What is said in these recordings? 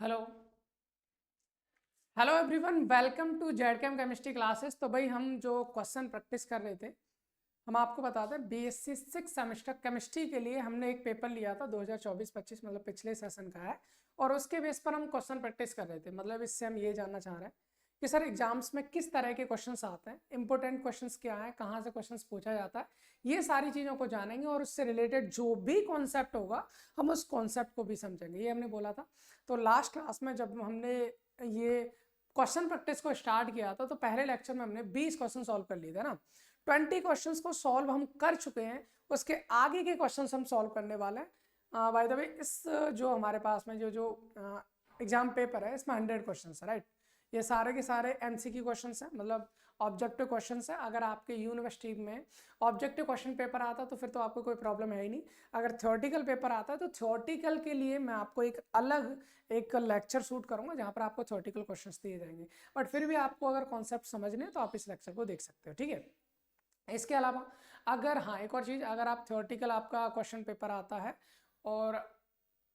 Hello hello everyone, welcome to Zchem chemistry classes. तो भाई हम जो क्वेश्चन प्रैक्टिस कर रहे थे, हम आपको बता दें बीएससी 6 सेमेस्टर केमिस्ट्री के लिए हमने एक पेपर लिया था 2024-25, मतलब पिछले सेशन का है। और उसके बेस पर हम क्वेश्चन प्रैक्टिस कर रहे थे। मतलब इससे हम ये जानना चाह रहे हैं कि सर एग्जाम्स में किस तरह के क्वेश्चंस आते हैं, इंपॉर्टेंट क्वेश्चंस क्या है, कहाँ से क्वेश्चंस पूछा जाता है, ये सारी चीज़ों को जानेंगे। और उससे रिलेटेड जो भी कॉन्सेप्ट होगा हम उस कॉन्सेप्ट को भी समझेंगे, ये हमने बोला था। तो लास्ट क्लास में जब हमने ये क्वेश्चन प्रैक्टिस को स्टार्ट किया था तो पहले लेक्चर में हमने 20 क्वेश्चन सॉल्व कर लिए थे ना। 20 क्वेश्चंस को सॉल्व हम कर चुके हैं। उसके आगे के क्वेश्चंस हम सॉल्व करने वाले हैं। बाय द वे, इस जो हमारे पास में जो एग्जाम पेपर है इसमें 100 क्वेश्चंस है, राइट। ये सारे के सारे एमसीक्यू क्वेश्चंस हैं, मतलब ऑब्जेक्टिव क्वेश्चंस है। अगर आपके यूनिवर्सिटी में ऑब्जेक्टिव क्वेश्चन पेपर आता तो फिर तो आपको कोई प्रॉब्लम है ही नहीं। अगर थ्योरेटिकल पेपर आता है तो थ्योरेटिकल के लिए मैं आपको एक अलग एक लेक्चर शूट करूंगा जहां पर आपको थ्योरेटिकल क्वेश्चंस दिए जाएंगे। बट फिर भी आपको अगर कॉन्सेप्ट समझने हैं तो आप इस लेक्चर को देख सकते हो, ठीक है। इसके अलावा अगर हाँ, एक और चीज़, अगर आप थ्योरेटिकल आपका क्वेश्चन पेपर आता है और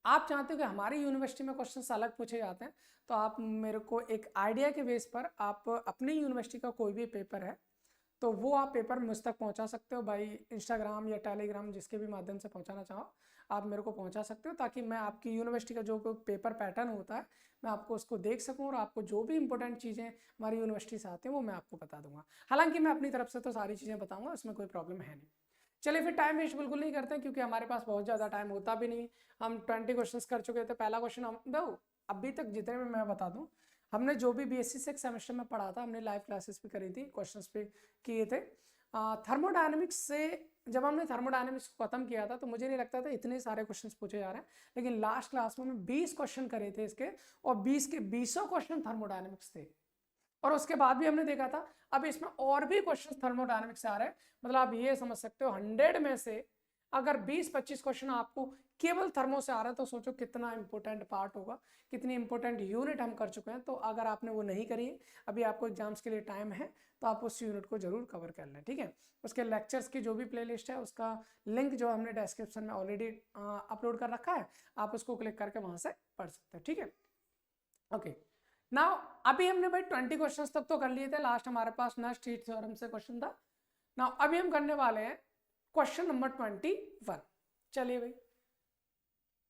आप चाहते हो कि हमारी यूनिवर्सिटी में क्वेश्चंस अलग पूछे जाते हैं, तो आप मेरे को एक आइडिया के बेस पर आप अपनी यूनिवर्सिटी का कोई भी पेपर है तो वो आप पेपर मुझ तक पहुंचा सकते हो भाई। इंस्टाग्राम या टेलीग्राम जिसके भी माध्यम से पहुंचाना चाहो आप मेरे को पहुंचा सकते हो, ताकि मैं आपकी यूनिवर्सिटी का जो पेपर पैटर्न होता है मैं आपको उसको देख सकूं और आपको जो भी इंपॉर्टेंट चीज़ें हमारी यूनिवर्सिटी से आती हैं वो मैं आपको बता दूंगा। हालांकि मैं अपनी तरफ से तो सारी चीज़ें बताऊंगा, उसमें कोई प्रॉब्लम है नहीं। चलिए फिर टाइम वेस्ट बिल्कुल नहीं करते क्योंकि हमारे पास बहुत ज़्यादा टाइम होता भी नहीं। हम 20 क्वेश्चंस कर चुके थे। पहला क्वेश्चन हम दो अभी तक जितने में मैं बता दूं, हमने जो भी बीएससी 6 सेमेस्टर में पढ़ा था हमने लाइव क्लासेस भी करी थी, क्वेश्चंस भी किए थे। थर्मोडायनेमिक्स से जब हमने थर्मोडायनेमिक्स को खत्म किया था तो मुझे नहीं लगता था इतने सारे क्वेश्चंस पूछे जा रहे हैं, लेकिन लास्ट क्लास में हम 20 क्वेश्चन करे थे इसके, और 20 के 20 क्वेश्चन थर्मोडायनेमिक्स थे। और उसके बाद भी हमने देखा था अब इसमें और भी क्वेश्चन थर्मोडायनेमिक्स से आ रहे हैं। मतलब आप ये समझ सकते हो 100 में से अगर 20-25 क्वेश्चन आपको केवल थर्मो से आ रहा है तो सोचो कितना इंपॉर्टेंट पार्ट होगा, कितनी इंपॉर्टेंट यूनिट हम कर चुके हैं। तो अगर आपने वो नहीं करी है, अभी आपको एग्जाम्स के लिए टाइम है, तो आप उस यूनिट को जरूर कवर कर लें, ठीक है। उसके लेक्चर्स की जो भी प्लेलिस्ट है उसका लिंक जो हमने डिस्क्रिप्शन में ऑलरेडी अपलोड कर रखा है, आप उसको क्लिक करके वहां से पढ़ सकते हैं, ठीक है। ओके, नाउ अभी हमने भाई 20 क्वेश्चंस तक तो कर लिए थे। लास्ट हमारे पास नस्ट हीट थ्योरम से क्वेश्चन था। नाउ अभी हम करने वाले हैं क्वेश्चन नंबर 21। चलिए भाई,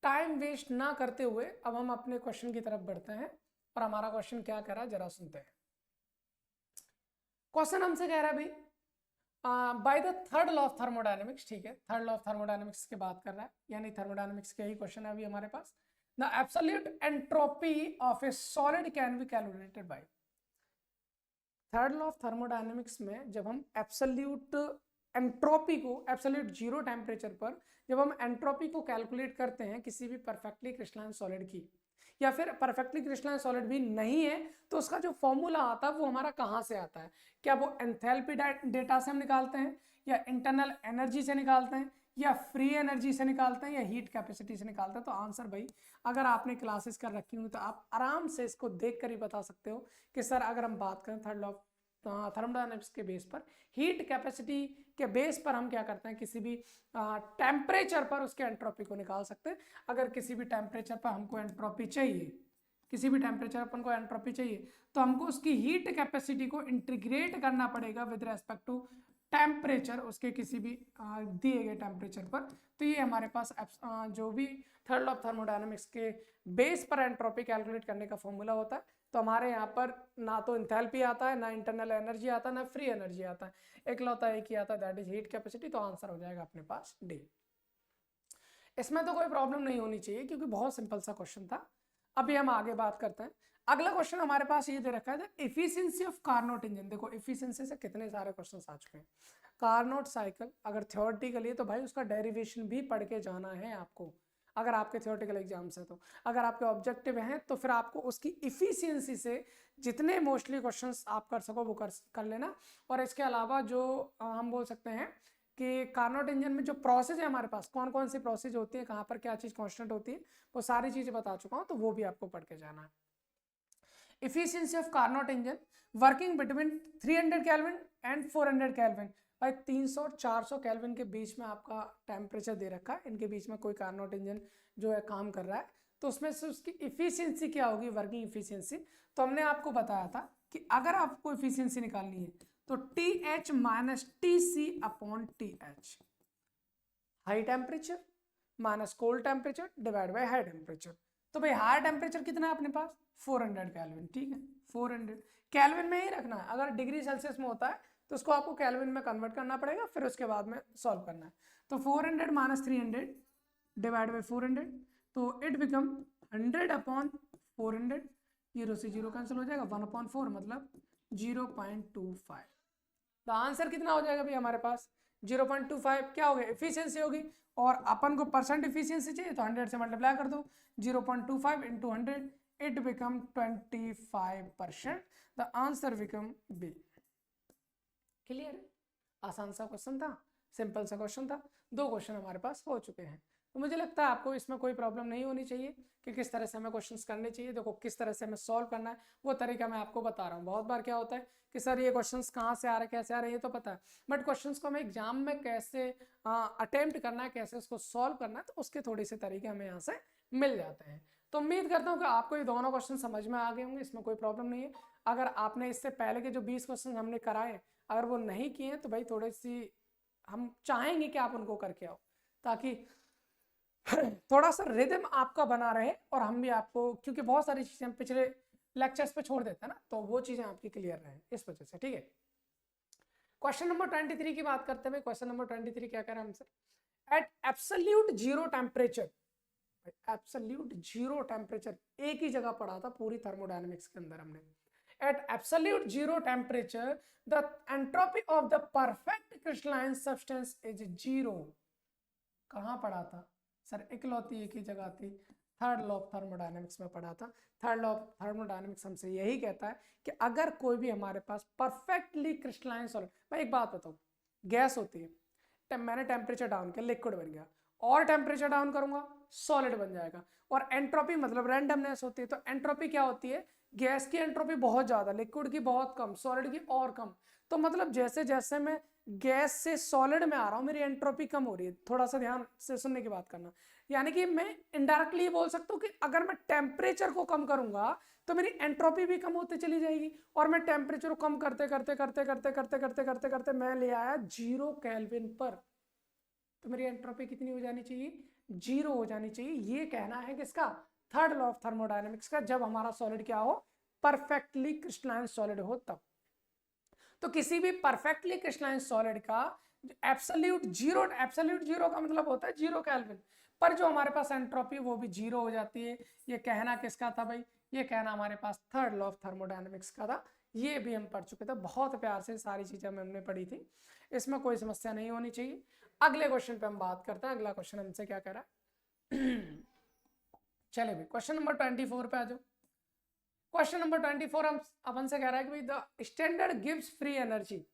टाइम वेस्ट ना करते हुए अब हम अपने क्वेश्चन की तरफ बढ़ते हैं। और हमारा क्वेश्चन क्या कह रहा है जरा सुनते हैं। क्वेश्चन हमसे कह रहा है भाई by the third law of thermodynamics, ठीक है, थर्ड लॉ ऑफ थर्मोडायनेमिक्स की बात कर रहा है, यानी थर्मोडायनेमिक्स के ही क्वेश्चन है अभी हमारे पास। The absolute entropy of a solid can be calculated by. Third law of thermodynamics में जब हम एब्सोल्यूट एंट्रोपी को, एब्सोल्यूट जीरो टेम्परेचर पर जब हम एंट्रोपी को कैलकुलेट करते हैं किसी भी परफेक्टली क्रिस्टलाइन सॉलिड की, या फिर परफेक्टली क्रिस्टलाइन सॉलिड भी नहीं है तो उसका जो फॉर्मूला आता है वो हमारा कहाँ से आता है? क्या वो एंथैल्पी डेटा से हम निकालते हैं, या इंटरनल एनर्जी से निकालते हैं, या फ्री एनर्जी से निकालते हैं, या हीट कैपेसिटी से निकालते हैं? तो आंसर भाई, अगर आपने क्लासेस कर रखी हुई तो आप आराम से इसको देख कर ही बता सकते हो कि सर अगर हम बात करें थर्ड लॉ थर्मोडायनेमिक्स के बेस पर, हीट कैपेसिटी के बेस पर हम क्या करते हैं, किसी भी टेम्परेचर पर उसके एंट्रोपी को निकाल सकते हैं। अगर किसी भी टेम्परेचर पर हमको एंट्रोपी चाहिए, किसी भी टेम्परेचर अपन को एंट्रोपी चाहिए, तो हमको उसकी हीट कैपेसिटी को इंटीग्रेट करना पड़ेगा विद रेस्पेक्ट टू टेम्परेचर, उसके किसी भी दिए गए टेम्परेचर पर। तो ये हमारे पास जो भी थर्ड लॉ ऑफ थर्मोडायनेमिक्स के बेस पर एंट्रोपी कैलकुलेट करने का फॉर्मूला होता है। तो हमारे यहाँ पर ना तो इंथैल्पी आता है, ना इंटरनल एनर्जी आता है, ना फ्री एनर्जी आता है, एकलौता एक ही आता है, दैट इज हीट कैपेसिटी। तो आंसर हो जाएगा अपने पास डी। इसमें तो कोई प्रॉब्लम नहीं होनी चाहिए क्योंकि बहुत सिंपल सा क्वेश्चन था। अभी हम आगे बात करते हैं। अगला क्वेश्चन हमारे पास ये दे रखा है एफिशिएंसी ऑफ कार्नोट इंजन। देखो एफिशिएंसी से कितने सारे क्वेश्चंस आ चुके हैं। कार्नोट साइकिल अगर थ्योरेटिकली तो भाई उसका डेरिवेशन भी पढ़ के जाना है आपको, अगर आपके थ्योरेटिकल एग्जाम्स है तो। अगर आपके ऑब्जेक्टिव हैं तो फिर आपको उसकी इफिशियंसी से जितने मोस्टली क्वेश्चंस आप कर सको वो कर लेना। और इसके अलावा जो हम बोल सकते हैं कि कार्नोट इंजन में जो प्रोसेस है हमारे पास, कौन कौन सी प्रोसेस होती है, कहाँ पर क्या चीज़ कांस्टेंट होती है, वो सारी चीज़ें बता चुका हूँ, तो वो भी आपको पढ़ के जाना है। Efficiency of Carnot engine working between 300 kelvin and 400 kelvin. भाई 300 और 400 केल्विन के बीच में आपका टेम्परेचर दे रखा है, इनके बीच में कोई कार्नोट इंजन जो है काम कर रहा है। तो उसमें से उसकी इफिशियंसी क्या होगी, वर्किंग इफिशियंसी। तो हमने आपको बताया था कि अगर आपको इफिशियंसी निकालनी है तो TH minus TC upon TH, high temperature minus cold temperature divide by high temperature. तो भाई हाई टेम्परेचर कितना है अपने पास 400 केल्विन, ठीक है 400 केल्विन में ही रखना है। अगर डिग्री सेल्सियस में होता है तो उसको आपको केल्विन में कन्वर्ट करना पड़ेगा, फिर उसके बाद में सॉल्व करना है। तो 400 माइनस 300 डिवाइड बाई 400, तो इट बिकम 100 अपॉन 400, 0 से 0 कैंसिल हो जाएगा, 1 अपॉन 4 मतलब 0.25। तो आंसर कितना हो जाएगा भाई हमारे पास 0.25 क्या हो गया, एफिशिएंसी होगी। और अपन को परसेंट एफिशिएंसी चाहिए तो 100 से मल्टीप्लाई कर दो, 0.25 into 100, it become 25%। The answer become B. Clear है, आसान सा क्वेश्चन था, सिंपल सा क्वेश्चन था, 2 क्वेश्चन हमारे पास हो चुके हैं। तो मुझे लगता है आपको इसमें कोई प्रॉब्लम नहीं होनी चाहिए कि किस तरह से हमें क्वेश्चंस करने चाहिए। देखो किस तरह से हमें सॉल्व करना है वो तरीका मैं आपको बता रहा हूँ। बहुत बार क्या होता है कि सर ये क्वेश्चंस कहाँ से आ रहे हैं, कैसे आ रहे हैं, ये तो पता है, बट क्वेश्चंस को हमें एग्जाम में कैसे अटेम्प्ट करना है, कैसे उसको सॉल्व करना है, तो उसके थोड़े से तरीके हमें यहाँ से मिल जाते हैं। तो उम्मीद करता हूँ कि आपको ये दोनों क्वेश्चन समझ में आ गए होंगे, इसमें कोई प्रॉब्लम नहीं है। अगर आपने इससे पहले के जो 20 क्वेश्चन हमने कराए अगर वो नहीं किए तो भाई थोड़ी सी हम चाहेंगे कि आप उनको करके आओ, ताकि थोड़ा सा रिदम आपका बना रहे और हम भी आपको, क्योंकि बहुत सारी चीजें हम पिछले लेक्चर्स पे छोड़ देते हैं ना, तो वो चीजें आपकी क्लियर रहे इस वजह से, ठीक है। क्वेश्चन नंबर 23 की बात करते हैं। क्वेश्चन नंबर 23 क्या कह रहा है हमसे, at absolute zero temperature, absolute zero temperature एक ही जगह पढ़ा था पूरी थर्मोडायनेमिक्स के अंदर हमने। At absolute zero temperature, the entropy of the perfect crystalline substance is zero। कहाँ पढ़ा था सर, इकलौती एक ही जगह थी, थर्ड लॉ ऑफ थर्मोडायनेमिक्स में पढ़ा था। थर्ड लॉ ऑफ थर्मोडायनेमिक्स हमसे यही कहता है कि अगर कोई भी हमारे पास परफेक्टली क्रिस्टलाइन सॉलिड, मैं एक बात बताऊँ, गैस होती है, मैंने टेम्परेचर डाउन किया लिक्विड बन गया, और टेम्परेचर डाउन करूंगा सॉलिड बन जाएगा। और एंट्रोपी मतलब रैंडमनेस होती है, तो एंट्रोपी क्या होती है, गैस की एंट्रोपी बहुत ज्यादा, लिक्विड की बहुत कम, सॉलिड की और कम। तो मतलब जैसे जैसे मैं गैस से सॉलिड में आ रहा हूँ मेरी एंट्रोपी कम हो रही है। थोड़ा सा ध्यान से सुनने की बात करना, यानी कि मैं इनडायरेक्टली ये बोल सकता हूँ कि अगर मैं टेम्परेचर को कम करूंगा तो मेरी एंट्रोपी भी कम होती चली जाएगी। और मैं टेम्परेचर को कम करते करते करते करते करते करते करते करते मैं ले आया 0 केल्विन पर, तो मेरी एंट्रोपी कितनी हो जानी चाहिए, 0 हो जानी चाहिए। ये कहना है किसका, थर्ड लॉ ऑफ थर्मोडायनेमिक्स का, जब हमारा सॉलिड क्या हो, परफेक्टली क्रिस्टलाइन सॉलिड हो तब। तो किसी भी परफेक्टली क्रिस्टलाइन सॉलिड का एब्सोल्यूट जीरो का मतलब होता है 0 केल्विन पर जो हमारे पास एंट्रोपी वो भी 0 हो जाती है। ये कहना किसका था भाई, ये कहना हमारे पास थर्ड लॉ ऑफ थर्मोडायनेमिक्स का था। ये भी हम पढ़ चुके थे, बहुत प्यार से सारी चीजें हमने पढ़ी थी, इसमें कोई समस्या नहीं होनी चाहिए। अगले क्वेश्चन पे हम बात करते हैं। अगला क्वेश्चन हमसे क्या कह रहा है चले भाई क्वेश्चन नंबर 24 पे आ जाओ। क्वेश्चन नंबर 24 हम अपन से कह रहा है कि भाई the standard gives free energy,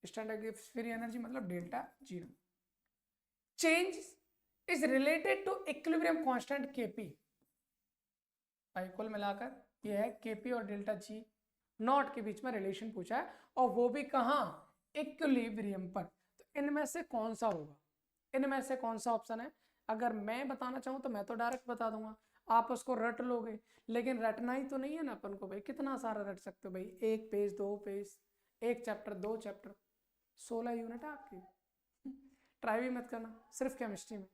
standard gives free energy मतलब delta zero, change is related to equilibrium constant KP. भाई कुल मिलाकर ये है केपी और डेल्टा जी नॉट के बीच में रिलेशन पूछा है, और वो भी कहाँ, इक्विलिब्रियम पर। तो इनमें से कौन सा होगा, इनमें से कौन सा ऑप्शन है। अगर मैं बताना चाहूँ तो मैं तो डायरेक्ट बता दूंगा, आप उसको रट लोगे, लेकिन रटना ही तो नहीं है ना अपन को भाई, कितना सारा रट सकते हो भाई, 1 page 2 page, 1 chapter 2 chapter, 16 unit है आपकी। ट्राई भी मत करना सिर्फ केमिस्ट्री में,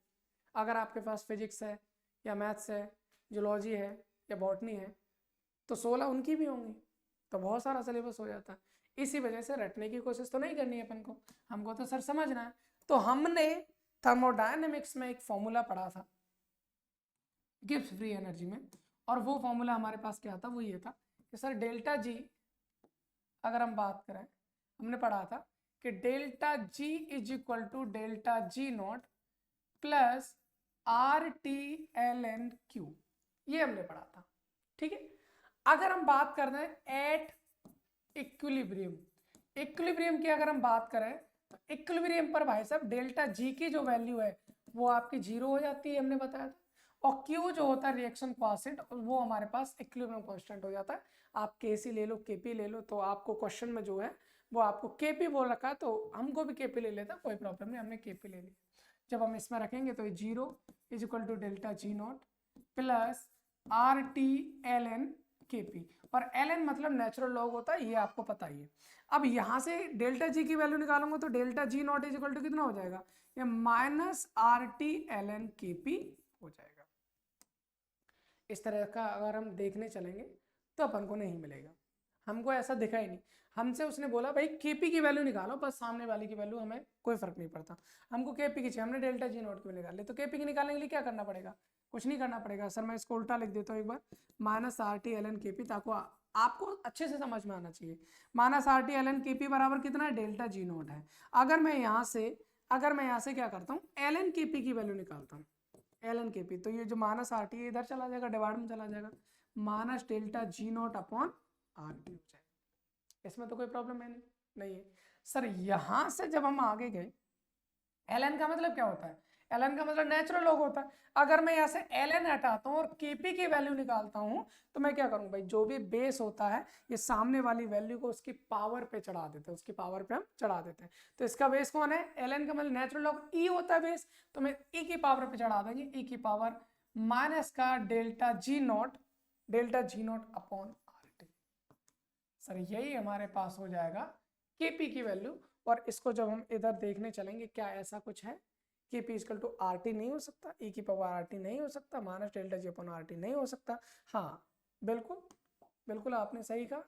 अगर आपके पास फिजिक्स है या मैथ्स है, जूलॉजी है या बॉटनी है तो 16 उनकी भी होंगी, तो बहुत सारा सिलेबस हो जाता है। इसी वजह से रटने की कोशिश तो नहीं करनी है अपन को, हमको तो सर समझना है। तो हमने थर्मोडायनेमिक्स में एक फॉर्मूला पढ़ा था गिब्स फ्री एनर्जी में, और वो फॉर्मूला हमारे पास क्या था, वो ये था कि सर डेल्टा जी, अगर हम बात करें हमने पढ़ा था कि delta G is equal to delta G not plus R T L N Q, ये हमने पढ़ा था, ठीक है। अगर हम बात कर रहे हैं एट इक्विलिब्रियम, इक्विलिब्रियम की अगर हम बात करें तो इक्विलिब्रियम पर भाई साहब डेल्टा जी की जो वैल्यू है वो आपकी 0 हो जाती है, हमने बताया था। और क्यू जो होता है रिएक्शन क्वांटिटी, वो हमारे पास इक्विलिब्रियम कांस्टेंट हो जाता है। आप केसी ले लो, केपी ले लो, तो आपको क्वेश्चन में जो है वो आपको केपी बोल रखा है, तो हमको भी केपी ले लेता, कोई प्रॉब्लम नहीं, हमने केपी ले लिया। जब हम इसमें रखेंगे तो 0 is equal to delta G not plus RT ln और ln मतलब नेचुरल लॉग होता है, ये आपको पता ही है। अब यहां से डेल्टा जी की वैल्यू निकालूंगा तो delta G not is equal to कितना हो जाएगा, ये माइनस RT ln हो जाएगा। इस तरह का अगर हम देखने चलेंगे तो अपन को नहीं मिलेगा, हमको ऐसा दिखा ही नहीं। हमसे उसने बोला भाई केपी की वैल्यू निकालो, बस सामने वाले की वैल्यू हमें कोई फर्क नहीं पड़ता, हमको केपी की चाहिए, हमने डेल्टा जी नॉट की निकाल ली। तो केपी की निकालने के लिए क्या करना पड़ेगा, कुछ नहीं करना पड़ेगा सर, मैं इसको उल्टा लिख देता हूँ एक बार, माइनस RT ln KP, ताकि आपको अच्छे से समझ में आना चाहिए। माइनस RT ln KP बराबर कितना है, डेल्टा जी नॉट है। अगर मैं यहाँ से क्या करता हूँ, ln KP की वैल्यू निकालता हूँ, ln KP, तो ये जो माइनस RT है इधर चला जाएगा, डिवाइड में चला जाएगा, minus delta G not upon RT हो जाएगा। इसमें तो कोई प्रॉब्लम है नहीं है सर। यहां से जब हम आगे गए, ln का मतलब क्या होता है, ln का मतलब नेचुरल लॉग होता है। अगर मैं यहाँ से ln हटाता हूँ और kp की वैल्यू निकालता हूँ तो मैं क्या करूँ भाई, जो भी बेस होता है ये सामने वाली वैल्यू को उसकी पावर पे चढ़ा देते हैं, उसकी पावर पे हम चढ़ा देते हैं। तो इसका बेस कौन है, ln का मतलब नेचुरल लॉग e होता है बेस, तो मैं e की पावर पे चढ़ा देंगे, e की पावर माइनस का delta G not upon RT। Sir यही हमारे पास हो जाएगा kp की वैल्यू। और इसको जब हम इधर देखने चलेंगे, क्या ऐसा कुछ है, kp इक्वल टू RT नहीं हो सकता, e की पावर RT नहीं हो सकता, minus delta G upon RT नहीं हो सकता। हाँ बिल्कुल बिल्कुल आपने सही कहा,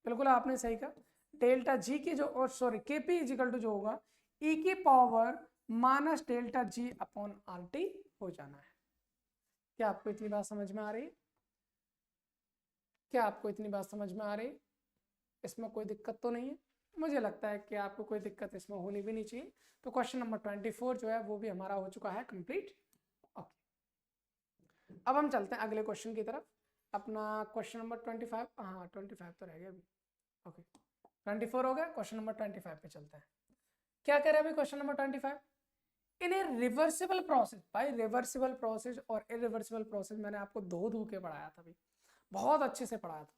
बिल्कुल आपने सही कहा, डेल्टा जी की जो, और सॉरी kp इक्वल टू जो होगा e की power minus delta G upon RT हो जाना है। क्या आपको इतनी बात समझ में आ रही है, क्या आपको इतनी बात समझ में आ रही है, इसमें कोई दिक्कत तो नहीं है, मुझे लगता है कि आपको कोई दिक्कत इसमें होनी भी नहीं चाहिए। तो क्वेश्चन नंबर 24 जो है वो भी हमारा हो चुका है कंप्लीट। ओके, अब हम चलते हैं अगले क्वेश्चन की तरफ। अपना क्वेश्चन नंबर 25, हाँ 25 तो रह गया अभी। ओके 24 हो गया, क्वेश्चन नंबर 25 पे चलते हैं। क्या कह रहे हैं अभी question number 25, in a reversible process. भाई रिवर्सिबल प्रोसेस और इरिवर्सिबल प्रोसेस मैंने आपको धो के पढ़ाया था, अभी बहुत अच्छे से पढ़ाया था,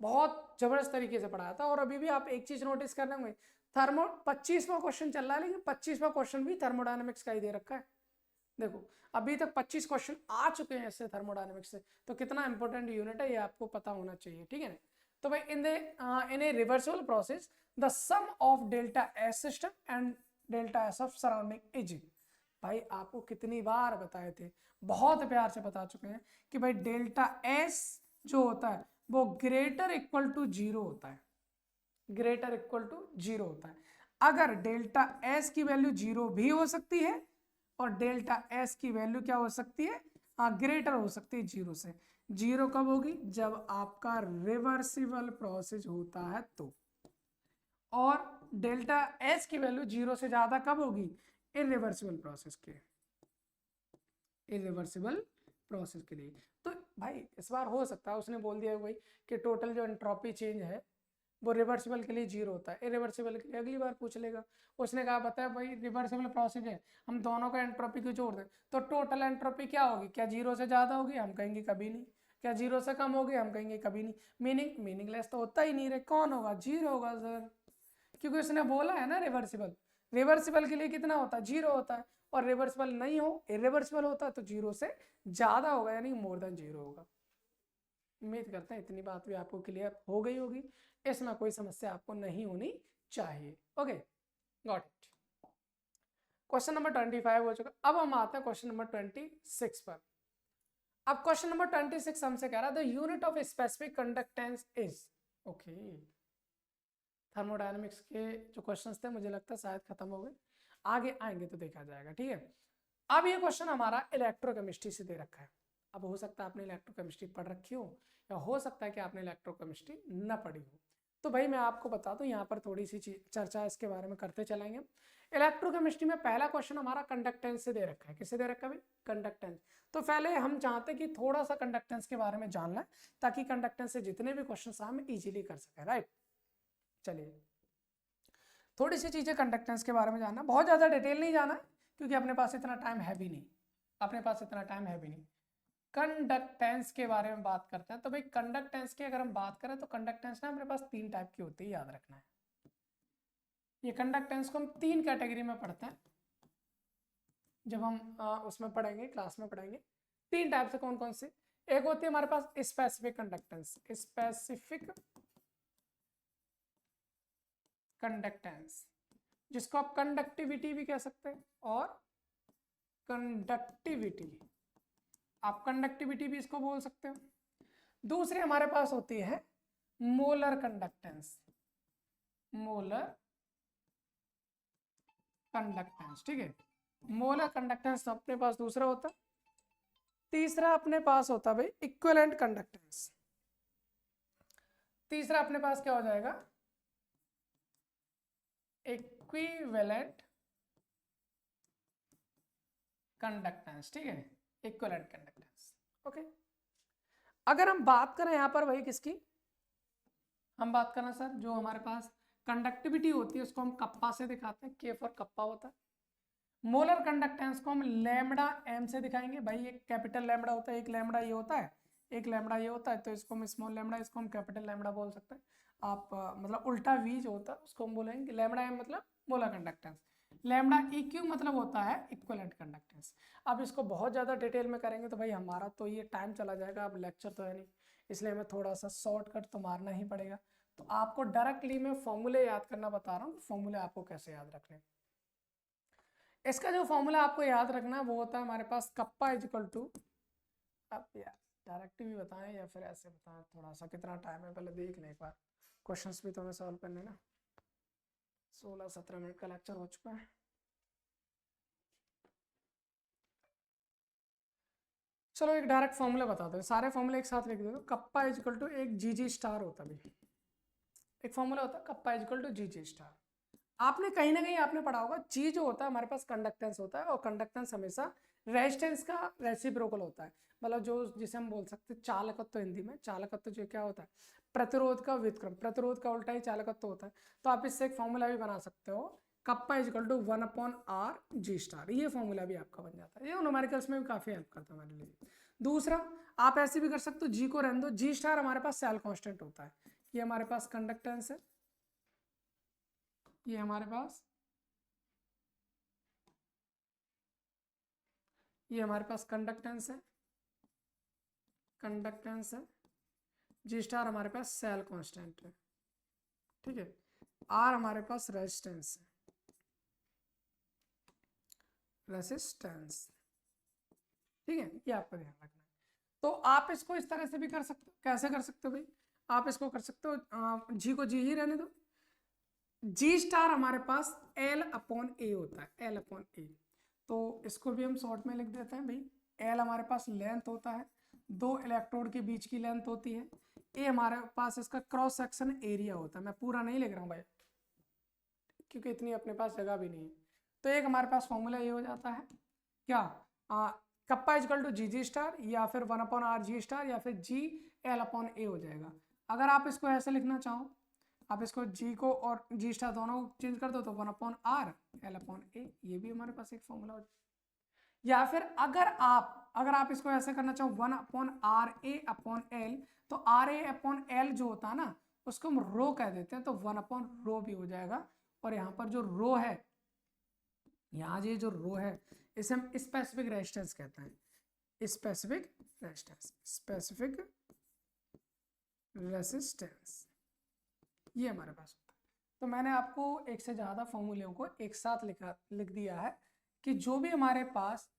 बहुत जबरदस्त तरीके से पढ़ाया था। और अभी भी आप एक चीज नोटिस कर रहे होंगे, थर्मो 25वां क्वेश्चन चल रहा है, लेकिन 25वां क्वेश्चन भी थर्मोडायनेमिक्स का ही दे रखा है। देखो अभी तक 25 क्वेश्चन आ चुके हैं इससे थर्मोडायनेमिक्स से, तो कितना इंपॉर्टेंट यूनिट है ये आपको पता होना चाहिए, ठीक है ना। तो भाई in a reversible process the sum of delta S system and delta S of surrounding is, भाई आपको कितनी बार बताए थे, बहुत प्यार से बता चुके हैं कि भाई डेल्टा एस जो होता है वो ग्रेटर इक्वल टू जीरो होता है, ग्रेटर इक्वल टू जीरो होता है। अगर डेल्टा एस की वैल्यू जीरो भी हो सकती है और डेल्टा एस की वैल्यू क्या हो सकती है, ग्रेटर हो सकती है जीरो से। जीरो कब होगी, जब आपका रिवर्सिबल प्रोसेस होता है तो। और डेल्टा एस की वैल्यू जीरो से ज्यादा कब होगी, इरिवर्सिबल प्रोसेस के, इरिवर्सिबल प्रोसेस के लिए। तो भाई इस बार हो सकता है उसने बोल दिया भाई कि टोटल जो एंट्रोपी चेंज है वो रिवर्सिबल के लिए जीरो होता है, इरिवर्सिबल के लिए अगली बार पूछ लेगा। उसने कहा बताया भाई रिवर्सिबल प्रोसेस है, हम दोनों का एंट्रोपी को जोड़ दें तो टोटल एंट्रोपी क्या होगी, क्या जीरो से ज़्यादा होगी, हम कहेंगे कभी नहीं। क्या जीरो से कम होगी, हम कहेंगे कभी नहीं। मीनिंगलेस तो होता ही नहीं रे, कौन होगा, जीरो होगा सर, क्योंकि उसने बोला है ना रिवर्सिबल। रिवर्सिबल के लिए कितना होता है, जीरो होता है, और रिवर्सिबल नहीं हो, इरिवर्सिबल होता है तो जीरो से ज़्यादा होगा, यानी मोर देन जीरो होगा। उम्मीद करते हैं इतनी बात भी आपको क्लियर हो गई होगी, इसमें कोई समस्या आपको नहीं होनी चाहिए। Okay got it. Question number 25 हो चुका, अब हम आते हैं क्वेश्चन नंबर 26 पर। अब क्वेश्चन नंबर 26 हमसे कह रहा है the unit of specific conductance is, okay thermodynamics के जो क्वेश्चंस थे मुझे लगता है शायद खत्म हो गए, आगे आएंगे तो देखा जाएगा, ठीक है। अब ये क्वेश्चन हमारा इलेक्ट्रोकेमिस्ट्री से दे रखा है। अब हो सकता है आपने इलेक्ट्रोकेमिस्ट्री पढ़ रखी हो, या हो सकता है कि आपने इलेक्ट्रोकेमिस्ट्री न पढ़ी हो। तो भाई मैं आपको बता दूं, यहाँ पर थोड़ी सी चर्चा इसके बारे में करते चलेंगे। इलेक्ट्रोकेमिस्ट्री में पहला क्वेश्चन हमारा कंडक्टेंस से दे रखा है, किससे दे रखा है भाई, कंडक्टेंस। तो पहले हम चाहते हैं कि थोड़ा सा कंडक्टेंस के बारे में जान लें, ताकि कंडक्टेंस से जितने भी क्वेश्चन हम इजीली कर सकें, राइट। चलिए थोड़ी सी चीजें कंडक्टेंस के बारे में जानना, बहुत ज्यादा डिटेल नहीं जाना है क्योंकि अपने पास इतना टाइम है भी नहीं, अपने पास इतना टाइम है भी नहीं। कंडक्टेंस के बारे में बात करते हैं, तो भाई कंडक्टेंस की अगर हम बात करें तो कंडक्टेंस ना हमारे पास तीन टाइप की होती है, याद रखना है। ये कंडक्टेंस को हम तीन कैटेगरी में पढ़ते हैं। जब हम उसमें पढ़ेंगे, क्लास में पढ़ेंगे। 3 टाइप से कौन कौन से, एक होती है हमारे पास स्पेसिफिक कंडक्टेंस, स्पेसिफिक कंडक्टेंस जिसको आप कंडक्टिविटी भी कह सकते हैं, और कंडक्टिविटी, आप कंडक्टिविटी भी इसको बोल सकते हो। दूसरी हमारे पास होती है मोलर कंडक्टेंस, मोलर कंडक्टेंस, ठीक है, मोलर कंडक्टेंस अपने पास दूसरा होता है। तीसरा अपने पास होता है भाई इक्विवेलेंट कंडक्टेंस, तीसरा अपने पास क्या हो जाएगा, इक्विवेलेंट कंडक्टेंस, ठीक है, इक्विवेलेंट कंडक्टेंस। ओके, अगर हम बात करें यहां पर भाई किसकी, हम बात करना सर जो हमारे पास कंडक्टिविटी होती है उसको हम कप्पा से दिखाते हैं, के फॉर कप्पा होता है। मोलर कंडक्टेंस को हम लैम्बडा एम से दिखाएंगे, भाई एक कैपिटल लैम्बडा होता है, एक लैम्बडा ये होता है, एक लैम्बडा ये होता है, तो इसको हम स्मॉल लैम्बडा, इसको हम कैपिटल लैम्बडा बोल सकते हैं। आप मतलब उल्टा वी जो होता है उसको हम बोलेंगे लैम्बडा एम मतलब मोलर कंडक्टेंस, लैम्बडा इक्यू मतलब होता है इक्विवेलेंट कंडक्टेंस। अब इसको बहुत ज़्यादा डिटेल में करेंगे तो भाई हमारा तो ये टाइम चला जाएगा, अब लेक्चर तो है नहीं, इसलिए हमें थोड़ा सा शॉर्टकट तो मारना ही पड़ेगा। तो आपको डायरेक्टली मैं फॉर्मूले याद करना बता रहा हूँ, फॉर्मूले आपको कैसे याद रखने। इसका जो फॉर्मूला आपको याद रखना है वो होता है हमारे पास कप्पा इज इक्वल टू, अब यार डायरेक्ट भी बताएं या फिर ऐसे बताएं, थोड़ा सा कितना टाइम है पहले देख लें एक बार, क्वेश्चंस भी तो हमें सॉल्व करने ना। 16-17 मिनट का लेक्चर हो चुका है। चलो एक डायरेक्ट फॉर्मूला बताते हैं, सारे फॉर्मूले एक साथ लिख दो। कप्पा इज इक्वल टू एक जी स्टार होता है, एक फॉर्मूला होता है kappa is equal to G star. आपने कहीं ना कहीं आपने पढ़ा होगा, जी जो होता है हमारे पास कंडक्टेंस होता है, और कंडक्टेंस हमेशा रेजिस्टेंस का रेसिप्रोकल होता है, मतलब जो जिसे हम बोल सकते हैं चालकत्व, हिंदी में चालकत्व जो क्या होता है, प्रतिरोध का व्युत्क्रम, प्रतिरोध का उल्टा ही चालकत्व होता है। तो आप इससे एक फॉर्मूला भी बना सकते हो, kappa is equal to 1/r G star, ये फॉर्मूला भी आपका बन जाता है, ये न्यूमेरिकल्स में भी काफी हेल्प करता है हमारे लिए। दूसरा आप ऐसे भी कर सकते हो, जी को रहने दो, जी स्टार हमारे पास सेल कांस्टेंट होता है, ये हमारे पास कंडक्टेंस है, ये हमारे पास, ये हमारे पास कंडक्टेंस है, कंडक्टेंस है, जी स्टार हमारे पास सेल कांस्टेंट है, ठीक है, आर हमारे पास रेजिस्टेंस है, रेजिस्टेंस, ठीक है, ये आपको ध्यान रखना है। तो आप इसको इस तरह से भी कर सकते हो, कैसे कर सकते हो भाई, आप इसको कर सकते हो, जी को जी ही रहने दो, जी स्टार हमारे पास L/A होता है, L/A, तो इसको भी हम शॉर्ट में लिख देते हैं भाई, L हमारे पास लेंथ होता है, 2 इलेक्ट्रोड के बीच की लेंथ होती है, A हमारे पास इसका क्रॉस सेक्शन एरिया होता है, मैं पूरा नहीं लिख रहा हूँ भाई क्योंकि इतनी अपने पास जगह भी नहीं है। तो एक हमारे पास फॉर्मूला ये हो जाता है क्या, kappa is equal to G star, या फिर 1/r जी स्टार, या फिर जी L/A हो जाएगा। अगर आप इसको ऐसे लिखना चाहो, आप इसको जी को और जी स्टार दोनों चेंज कर दो तो 1/r L/A, ये भी हमारे पास एक फॉर्मूला हो जाएगा। या फिर अगर आप इसको ऐसे करना चाहो 1/RA/L, तो RA/L जो होता है ना उसको हम रो कह देते हैं, तो 1/रो भी हो जाएगा। और यहाँ पर जो रो है, यहाँ ये जो रो है इसे हम स्पेसिफिक रेजिस्टेंस कहते हैं, स्पेसिफिक रेजिस्टेंस, स्पेसिफिक रेजिस्टेंस, ये हमारे पास होता है। तो मैंने आपको एक से ज़्यादा फॉर्मूलों को एक साथ लिख दिया है कि जो भी हमारे पास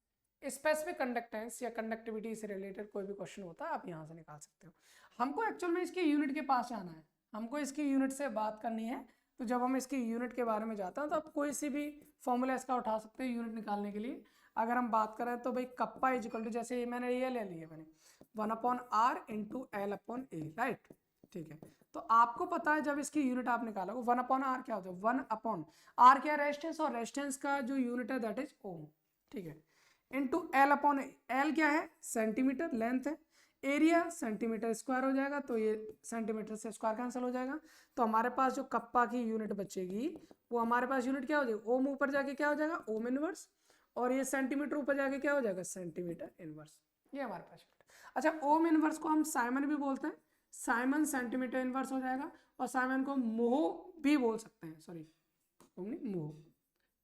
स्पेसिफिक कंडक्टेंस या कंडक्टिविटी से रिलेटेड कोई भी क्वेश्चन होता है आप यहाँ से निकाल सकते हो। हमको एक्चुअल में इसकी यूनिट के पास जाना है, हमको इसकी यूनिट से बात करनी है, तो जब हम इसकी यूनिट के बारे में जाते हैं तो आप कोई सी भी फॉर्मूला इसका उठा सकते हैं यूनिट निकालने के लिए। अगर हम बात करें तो भाई कप्पा इज इक्वल टू, जैसे ये मैंने ये ले लिया मैंने 1/r इंटू L/A, राइट, ठीक है। तो आपको पता है जब इसकी यूनिट आप निकालोगे 1/r क्या होता है, 1/r क्या रेजिस्टेंस, और रेजिस्टेंस का जो यूनिट है दैट इज ओम, ठीक है, इंटू L/A, L क्या है सेंटीमीटर लेंथ है, एरिया सेंटीमीटर स्क्वायर हो जाएगा, तो ये सेंटीमीटर से स्क्वायर कैंसिल हो जाएगा, तो हमारे पास जो कप्पा की यूनिट बचेगी वो हमारे पास यूनिट क्या हो जाएगी, ओम ऊपर जाके क्या हो जाएगा ओम इनवर्स, और ये सेंटीमीटर ऊपर जाके क्या हो जाएगा सेंटीमीटर इनवर्स, ये हमारे पास। अच्छा, ओम इनवर्स को हम साइमन भी बोलते हैं, साइमन सेंटीमीटर इनवर्स हो जाएगा, और साइमन को मोह भी बोल सकते हैं, सॉरी मोह,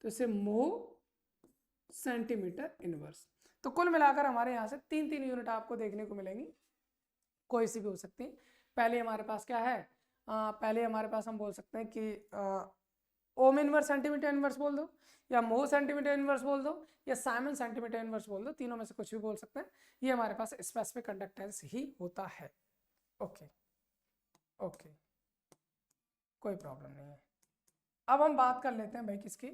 तो इसे मोह सेंटीमीटर इनवर्स। तो कुल मिलाकर हमारे यहाँ से 3 यूनिट आपको देखने को मिलेंगी, कोई सी भी हो सकती है। पहले हमारे पास क्या है, पहले हमारे पास हम बोल सकते हैं कि ओम इनवर्स सेंटीमीटर इनवर्स बोल दो, या मोह सेंटीमीटर इनवर्स बोल दो, या साइमन सेंटीमीटर इनवर्स बोल दो, तीनों में से कुछ भी बोल सकते हैं। ये हमारे पास स्पेसिफिक कंडक्टेंस ही होता है। ओके ओके, कोई प्रॉब्लम नहीं है। अब हम बात कर लेते हैं भाई किसकी,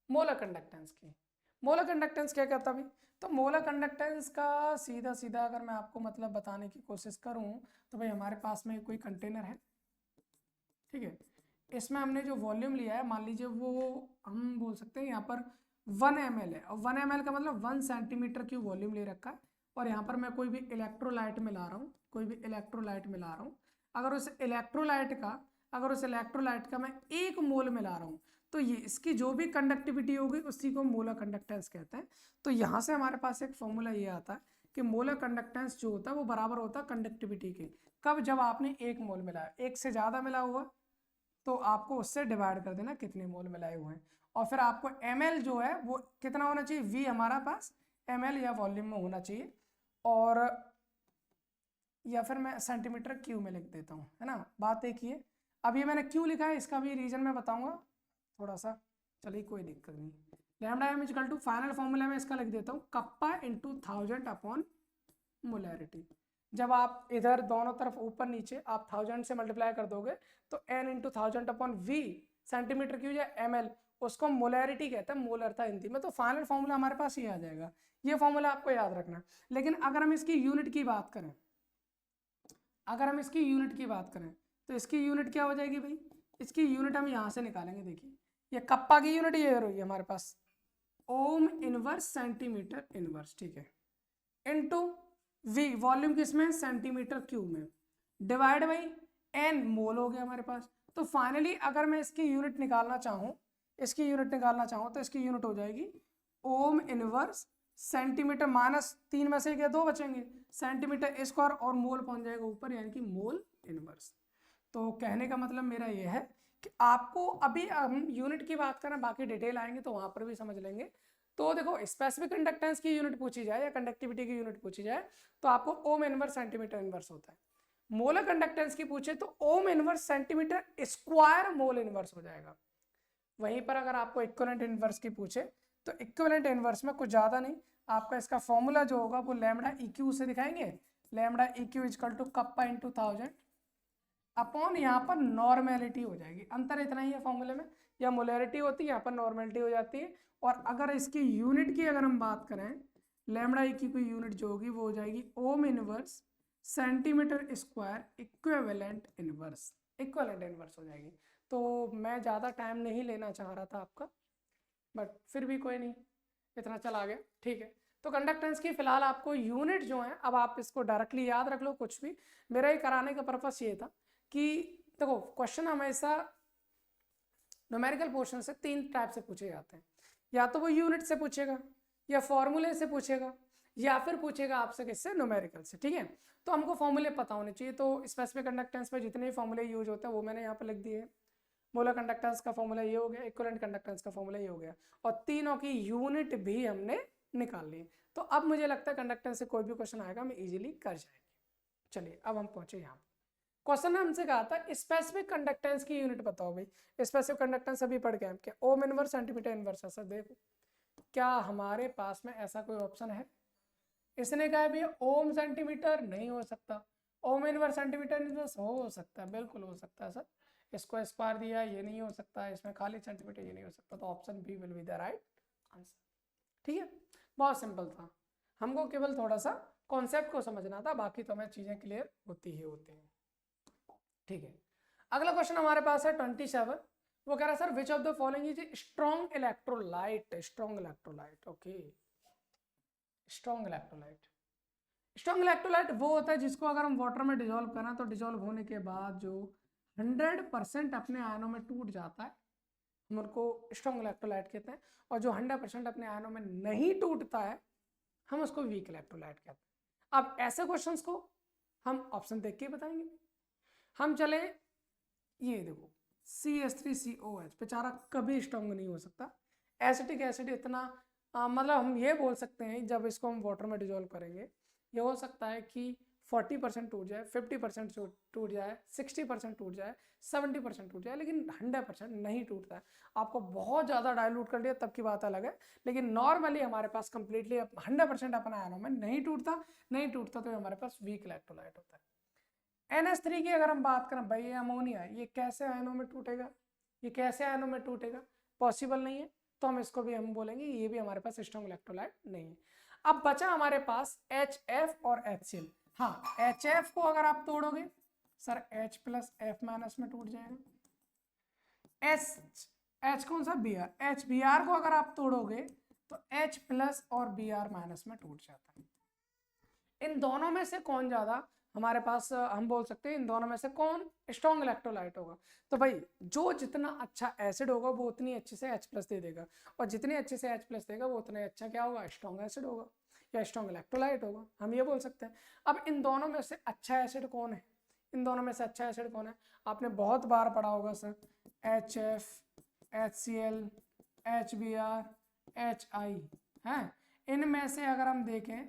मोलर कंडक्टेंस की। मोलर कंडक्टेंस क्या कहता है भाई, तो मोलर कंडक्टेंस का सीधा सीधा अगर मैं आपको मतलब बताने की कोशिश करूं तो भाई हमारे पास में कोई कंटेनर है, ठीक है, इसमें हमने जो वॉल्यूम लिया है मान लीजिए वो हम बोल सकते हैं यहाँ पर 1 ml है, और 1 ml का मतलब 1 सेंटीमीटर की वॉल्यूम ले रखा है। और यहाँ पर मैं कोई भी इलेक्ट्रोलाइट मिला रहा हूँ, कोई भी इलेक्ट्रोलाइट मिला रहा हूँ। अगर उस इलेक्ट्रोलाइट का मैं 1 मोल मिला रहा हूँ तो ये इसकी जो भी कंडक्टिविटी होगी उसी को मोलर कंडक्टेंस कहते हैं। तो यहाँ से हमारे पास एक फॉर्मूला ये आता है कि मोलर कंडक्टेंस जो होता है वो बराबर होता है कंडक्टिविटी के। कब, जब आपने 1 मोल मिलाया, 1 से ज़्यादा मिला हुआ तो आपको उससे डिवाइड कर देना कितने मोल मिलाए हुए हैं, और फिर आपको ml जो है वो कितना होना चाहिए, v हमारा पास ml या वॉल्यूम में होना चाहिए, और या फिर मैं सेंटीमीटर क्यू में लिख देता हूँ, है ना। बात एक ही है। अब ये मैंने क्यों लिखा है इसका भी रीजन मैं बताऊंगा थोड़ा सा, चलिए कोई दिक्कत नहीं। Lambda m equal to final formula में इसका लिख देता हूँ कप्पा इंटू 1000 अपॉन मोलैरिटी। जब आप इधर दोनों तरफ ऊपर नीचे आप 1000 से मल्टीप्लाई कर दोगे तो n into 1000 upon v centimetre cube या ml, उसको मोलैरिटी कहते हैं, मोलर था हिंदी में। तो फाइनल फॉर्मूला हमारे पास ये आ जाएगा, ये फॉर्मूला आपको याद रखना। लेकिन अगर हम इसकी यूनिट की बात करें, तो इसकी यूनिट क्या हो जाएगी भाई, इसकी यूनिट हम यहाँ से निकालेंगे। देखिए ये कप्पा की यूनिट ये रही है हमारे पास, ओम इनवर्स सेंटीमीटर इनवर्स, ठीक है, इनटू v वॉल्यूम किसमें, सेंटीमीटर क्यूब में, डिवाइड बाई n मोल हो गया हमारे पास। तो फाइनली अगर मैं इसकी यूनिट निकालना चाहूँ तो इसकी यूनिट हो जाएगी ओम इनवर्स सेंटीमीटर माइनस 3 में से क्या 2 बचेंगे, सेंटीमीटर स्क्वायर, और मोल पहुंच जाएगा ऊपर, यानी कि मोल इनवर्स। तो कहने का मतलब मेरा ये है कि आपको अभी हम यूनिट की बात करें, बाकी डिटेल आएंगे तो वहां पर भी समझ लेंगे। तो देखो स्पेसिफिक कंडक्टेंस की यूनिट पूछी जाए या कंडक्टिविटी की यूनिट पूछी जाए तो आपको ओम इनवर्स सेंटीमीटर इनवर्स होता है। मोलर कंडक्टेंस की पूछे तो ohm inverse centimetre square mole inverse हो जाएगा। वहीं पर अगर आपको इक्विवेलेंट इनवर्स की पूछे तो इक्विवेलेंट इनवर्स में कुछ ज़्यादा नहीं, आपका इसका फॉर्मूला जो होगा वो लैम्डा EQ से दिखाएंगे, lambda EQ equal to kappa into 1000 upon यहाँ पर नॉर्मेलिटी हो जाएगी। अंतर इतना ही है फॉर्मूले में, या मोलैरिटी होती है यहाँ पर नॉर्मेलिटी हो जाती है। और अगर इसकी यूनिट की अगर हम बात करें, लैम्डा EQ की यूनिट जो होगी वो हो जाएगी ohm inverse centimetre square equivalent inverse हो जाएगी। तो मैं ज़्यादा टाइम नहीं लेना चाह रहा था आपका, बट फिर भी कोई नहीं, इतना चला गया, ठीक है। तो कंडक्टेंस की फिलहाल आपको यूनिट जो है, अब आप इसको डायरेक्टली याद रख लो, कुछ भी मेरा ये कराने का पर्पस ये था कि देखो क्वेश्चन हमेशा न्यूमेरिकल पोर्शन से 3 टाइप से पूछे जाते हैं, या तो वो यूनिट से पूछेगा, या फॉर्मूले से पूछेगा, या फिर पूछेगा आपसे किससे, न्यूमेरिकल से, ठीक है। तो हमको फॉर्मूले पता होने चाहिए। तो स्पेसिफिक कंडक्टेंस में जितने भी फॉर्मूले यूज होते हैं वो मैंने यहाँ पर लिख दिए। मोलर कंडक्टेंस का फॉर्मूला ये हो गया, इक्विवेलेंट कंडक्टेंस का फॉर्मूला ये हो गया, और तीनों की यूनिट भी हमने निकाल ली। तो अब मुझे लगता है कंडक्टेंस से कोई भी क्वेश्चन आएगा मैं इजीली कर जाएंगे। चलिए अब हम पहुंचे यहाँ पर। क्वेश्चन ने हमसे कहा था स्पेसिफिक कंडक्टेंस की यूनिट बताओ भाई। स्पेसिफिक कंडक्टेंस अभी पढ़ गए हम, क्या ओम इनवर्स सेंटीमीटर इनवर्स है सर। देखो क्या हमारे पास में ऐसा कोई ऑप्शन है, इसने कहा भैया ओम सेंटीमीटर नहीं हो सकता, ओम इनवर्स सेंटीमीटर इनवर्स हो सकता है, बिल्कुल हो सकता है सर। इसको स्क्वायर दिया ये नहीं हो सकता, इसमें खाली सेंटीमीटर ये नहीं हो सकता, तो option B will be the right answer. ठीक है, बहुत सिंपल था, हमको केवल थोड़ा सा कॉन्सेप्ट को समझना था, बाकी तो हमें चीजें क्लियर होती ही होती हैं। ठीक है, अगला क्वेश्चन हमारे पास है 27। वो कह रहा है sir which of the following is strong electrolyte. Strong electrolyte, okay, strong electrolyte वो होता है जिसको अगर हम वाटर में डिजोल्व करें तो डिजोल्व होने के बाद जो 100% अपने आयनों में टूट जाता है हम उनको स्ट्रॉन्ग इलेक्ट्रोलाइट कहते हैं, और जो 100% अपने आयनों में नहीं टूटता है हम उसको वीक इलेक्ट्रोलाइट कहते हैं। अब ऐसे क्वेश्चंस को हम ऑप्शन देख के बताएंगे। हम चले, ये देखो CH3COH बेचारा कभी स्ट्रॉन्ग नहीं हो सकता, एसिटिक एसिड इतना मतलब हम ये बोल सकते हैं जब इसको हम वाटर में डिजोल्व करेंगे ये हो सकता है कि 40% टूट जाए, 50% टूट जाए, 60% टूट जाए, 70% टूट जाए, लेकिन 100% नहीं टूटता है। आपको बहुत ज़्यादा डाइल्यूट कर लिया तब की बात अलग है, लेकिन नॉर्मली हमारे पास कंप्लीटली 100% अपना आयनों में नहीं टूटता तो हमारे पास वीक इलेक्ट्रोलाइट होता है। NH3 की अगर हम बात करें, भाई ये अमोनिया, ये कैसे आयनों में टूटेगा, ये कैसे आयनों में टूटेगा, पॉसिबल नहीं है, तो हम इसको भी हम बोलेंगे ये भी हमारे पास स्ट्रॉन्ग इलेक्ट्रोलाइट नहीं है। अब बचा हमारे पास HF और HCl। हाँ, HF को अगर आप तोड़ोगे sir H plus F minus में टूट जाएगा। H कौन सा, Br, HBr को अगर आप तोड़ोगे तो H प्लस और Br माइनस में टूट जाता है। इन दोनों में से कौन ज्यादा हमारे पास, हम बोल सकते हैं इन दोनों में से कौन स्ट्रॉन्ग इलेक्ट्रोलाइट होगा, तो भाई जो जितना अच्छा एसिड होगा वो उतनी अच्छे से H प्लस दे देगा, और जितनी अच्छे से H प्लस देगा वो उतना अच्छा क्या होगा, स्ट्रॉन्ग एसिड होगा या स्ट्रॉन्ग इलेक्ट्रोलाइट होगा, हम ये बोल सकते हैं। अब इन दोनों में से अच्छा एसिड कौन है, इन दोनों में से अच्छा एसिड कौन है, आपने बहुत बार पढ़ा होगा sir, HF, HCl, HBr, HI है। इनमें से अगर हम देखें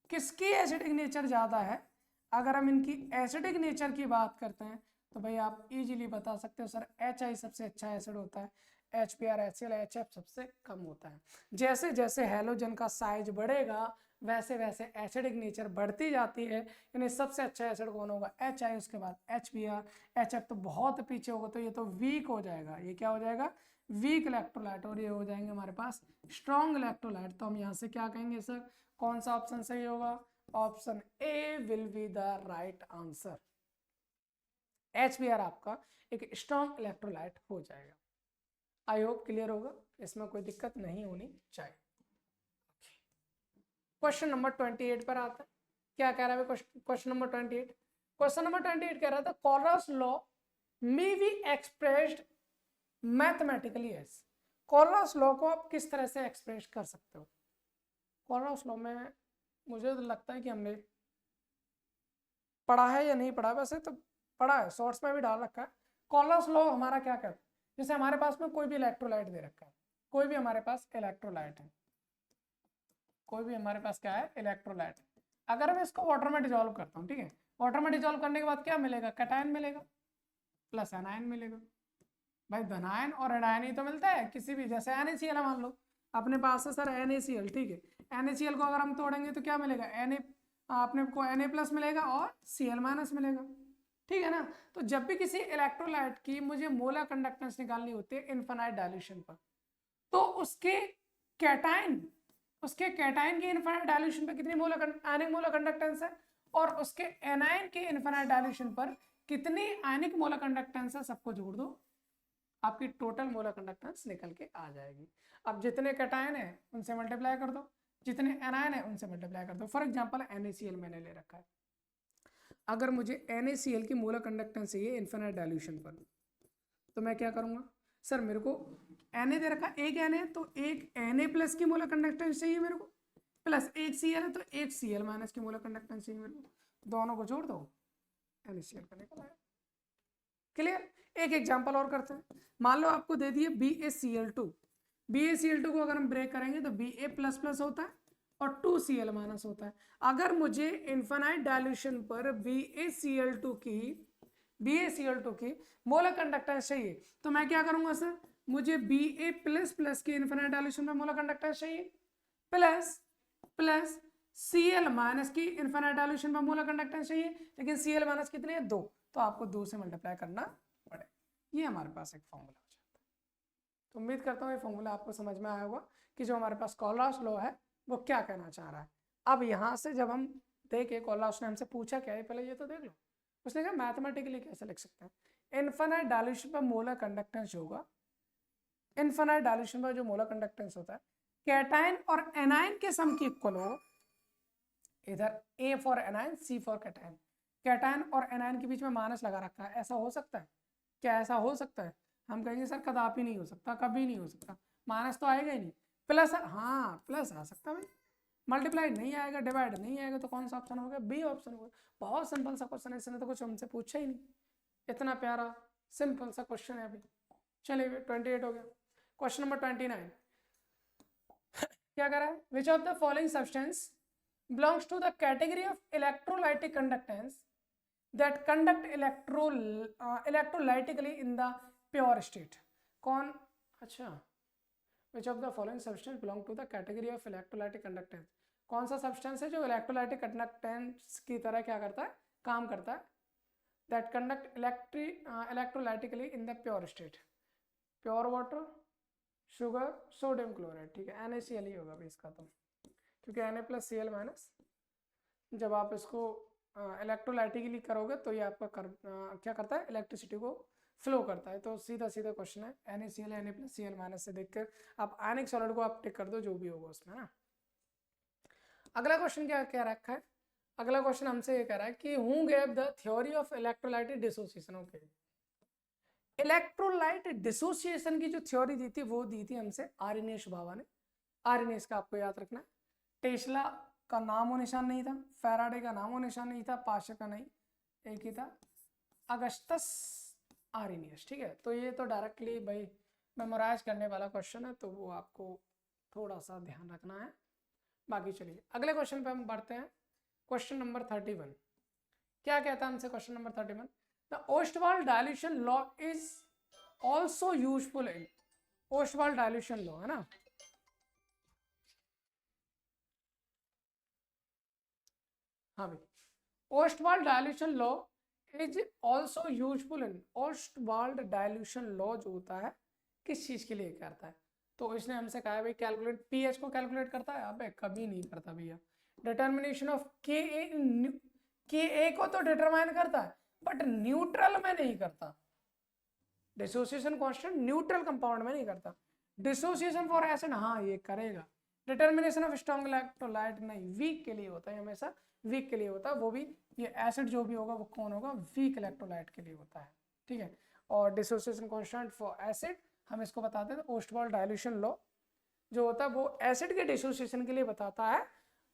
किसकी एसिडिक नेचर ज़्यादा है, अगर हम इनकी एसिडिक नेचर की बात करते हैं तो भाई आप इजीली बता सकते हो सर HI सबसे अच्छा एसिड होता है, HBr, HCl, HF सबसे कम होता है। जैसे जैसे हैलोजन का साइज बढ़ेगा वैसे वैसे एसिडिक नेचर बढ़ती जाती है, यानी सबसे अच्छा एसिड कौन होगा, HI, उसके बाद HBr, HF तो बहुत पीछे होगा, तो ये तो वीक हो जाएगा, ये क्या हो जाएगा, वीक इलेक्ट्रोलाइट, और ये हो जाएंगे हमारे पास स्ट्रॉन्ग इलेक्ट्रोलाइट। तो हम यहाँ से क्या कहेंगे सर, कौन सा ऑप्शन सही होगा, option A will be the right answer. HBr आपका एक स्ट्रॉन्ग इलेक्ट्रोलाइट हो जाएगा। आई होप क्लियर होगा, इसमें कोई दिक्कत नहीं होनी चाहिए। क्वेश्चन नंबर 28 पर आता है, क्या कह रहा है क्वेश्चन नंबर 28? क्वेश्चन नंबर 28 कह रहा था Coulomb's law may be expressed mathematically as. Coulomb's law को आप किस तरह से एक्सप्रेस कर सकते हो? कॉलरास लॉ में मुझे तो लगता है कि हमने पढ़ा है या नहीं पढ़ा, वैसे तो पढ़ा है, शॉर्ट्स में भी डाल रखा है। कॉलरास लॉ हमारा क्या कहता है, जैसे हमारे पास में कोई भी इलेक्ट्रोलाइट दे रखा है, कोई भी हमारे पास इलेक्ट्रोलाइट है, कोई भी हमारे पास क्या है, इलेक्ट्रोलाइट। अगर मैं इसको वाटर में डिजोल्व करता हूँ, ठीक है, वाटर में डिजोल्व करने के बाद क्या मिलेगा, कैटायन मिलेगा प्लस एनायन मिलेगा। भाई धनायन और एनायन ही तो मिलता है किसी भी, जैसे NaCl मान लो अपने पास है सर NaCl, ठीक है, NaCl को अगर हम तोड़ेंगे तो क्या मिलेगा, अपने को Na प्लस मिलेगा और Cl माइनस मिलेगा, ठीक है ना। तो जब भी किसी इलेक्ट्रोलाइट की मुझे मोलर कंडक्टेंस निकालनी होती है इनफाइनाइट डाइल्यूशन पर, तो उसके कैटायन की इनफाइनाइट डाइल्यूशन पर कितनी आयनिक मोलर कंडक्टेंस है, और उसके एनायन के इनफाइनाइट डाइल्यूशन पर कितनी आयनिक मोलर कंडक्टेंस है, सबको जोड़ दो, आपकी टोटल मोलर कंडक्टेंस निकल के आ जाएगी। अब जितने कैटायन है उनसे मल्टीप्लाई कर दो, जितने एनायन है उनसे मल्टीप्लाई कर दो। फॉर एग्जांपल NaCl मैंने ले रखा है, अगर मुझे NaCl की मोलर कंडक्टेंस चाहिए इनफाइनाइट डाइल्यूशन पर, तो मैं क्या करूंगा सर, मेरे को Na दे रखा, एक Na है तो एक Na प्लस की मोलर कंडक्टेंस चाहिए मेरे को, प्लस एक Cl है तो एक Cl माइनस की मोलर कंडक्टेंस चाहिए मेरे को, दोनों को जोड़ दो, NaCl का निकल आया। क्लियर? एक एग्जांपल और करते हैं, मान लो आपको दे दिए BaCl2, BaCl2 को अगर हम ब्रेक करेंगे तो Ba प्लस प्लस होता है और 2Cl माइनस होता है। अगर मुझे इनफाइनाइट डाइल्यूशन पर BaCl2 की मोलर कंडक्टेंस चाहिए, तो मैं क्या करूंगा सर, मुझे Ba प्लस प्लस की इनफाइनाइट डाइल्यूशन में मोलर कंडक्टेंस चाहिए, प्लस Cl माइनस की इनफाइनाइट डाइल्यूशन में मोलर कंडक्टेंस चाहिए, लेकिन Cl माइनस कितनी है, 2, तो आपको 2 से मल्टीप्लाई करना पड़े। ये हमारे पास एक फॉर्मूला हो जाता है। तो उम्मीद करता हूँ ये फॉर्मूला आपको समझ में आया होगा कि जो हमारे पास कॉलरास लॉ है वो क्या कहना चाह रहा है। अब यहाँ से जब हम देखे कॉलरास ने हमसे पूछा क्या है, पहले ये तो देख लो, उसने कहा मैथमेटिकली कैसे लिख सकते हैं, इनफाइनाइट डाइल्यूशन पर मोलर कंडक्टेंस होगा, इनफाइनाइट डाइल्यूशन पर जो मोलर कंडक्टेंस होता है कैटायन और एनायन के सम की इक्वल हो, इधर A for anion C for cation, cation और एनायन के बीच में माइनस लगा रखा है, ऐसा हो सकता है क्या, ऐसा हो सकता है? हम कहेंगे सर कदापि नहीं हो सकता, कभी नहीं हो सकता, माइनस तो आएगा ही नहीं, प्लस, हाँ प्लस आ सकता है, मल्टीप्लाई नहीं आएगा, डिवाइड नहीं आएगा, तो कौन सा ऑप्शन हो गया, बी ऑप्शन होगा। बहुत सिंपल सा क्वेश्चन है, इसने तो कुछ हमसे पूछा ही नहीं, इतना प्यारा सिंपल सा क्वेश्चन है। अभी चलिए 28 हो गया। क्वेश्चन नंबर 29, क्या कह रहा है, which of the following substance belongs to the category of electrolytic conductance that conduct electrolytically in the pure state. कौन, अच्छा, which of the following substance belong to the category of electrolytic conductance, कौन सा substance है जो electrolytic conductance की तरह क्या करता है, काम करता है, that conduct electrolytically in the pure state, pure water, sugar, sodium chloride, ठीक है, NaCl ही होगा भी इसका तो, क्योंकि Na+Cl- जब आप इसको इलेक्ट्रोलाइटिकली करोगे तो ये आपका क्या करता है, इलेक्ट्रिसिटी को फ्लो करता है। तो सीधा सीधा क्वेश्चन है, NaCl Na+Cl- से देखकर आप आयनिक सॉलिड को आप टिक कर दो, जो भी होगा उसमें ना। अगला क्वेश्चन क्या क्या रखा है, अगला क्वेश्चन हमसे ये कह रहा है कि who gave the theory of electrolytic dissociation. Okay, electrolyte dissociation की जो थ्योरी दी थी वो दी थी हमसे आर्यनेश बाबा ने। आर्यनेश का आपको याद रखना है, टेस्ला का नामो निशान नहीं था, फैराडे का नामो निशान नहीं था, पास्कल का नहीं, एक ही था, अगस्टस आर्यनियस, ठीक है। तो ये तो डायरेक्टली भाई मेमोराइज करने वाला क्वेश्चन है, तो वो आपको थोड़ा सा ध्यान रखना है। बाकी चलिए अगले क्वेश्चन पे हम बढ़ते हैं, क्वेश्चन नंबर 31। क्या कहता है हमसे question number 31, the Ostwald dilution law is also useful in, Ostwald dilution law है ना, हाँ भाई, Ostwald dilution law is also useful in, Ostwald dilution law जो होता है किस चीज के लिए करता है, तो इसने हमसे कहा है भाई कैलकुलेट, पीएच को कैलकुलेट करता है, अबे कभी नहीं करता भैया, डिटर्मिनेशन ऑफ के ए को तो डिटरमाइन करता है बट न्यूट्रल में नहीं करता, डिसोसिएशन कांस्टेंट न्यूट्रल कंपाउंड में नहीं करता, डिसोसिएशन फॉर एसिड हाँ ये करेगा, डिटर्मिनेशन ऑफ स्ट्रॉन्ग इलेक्ट्रोलाइट नहीं, वीक के लिए होता है, हमेशा वीक के लिए होता है, वो भी ये एसिड जो भी होगा वो कौन होगा, वीक इलेक्ट्रोलाइट के लिए होता है, ठीक है। और डिसोसिएशन कांस्टेंट फॉर एसिड हम इसको बताते हैं ओस्टवाल्ड डाइल्यूशन लॉ जो होता है वो एसिड के डिसोसिएशन के लिए बताता है,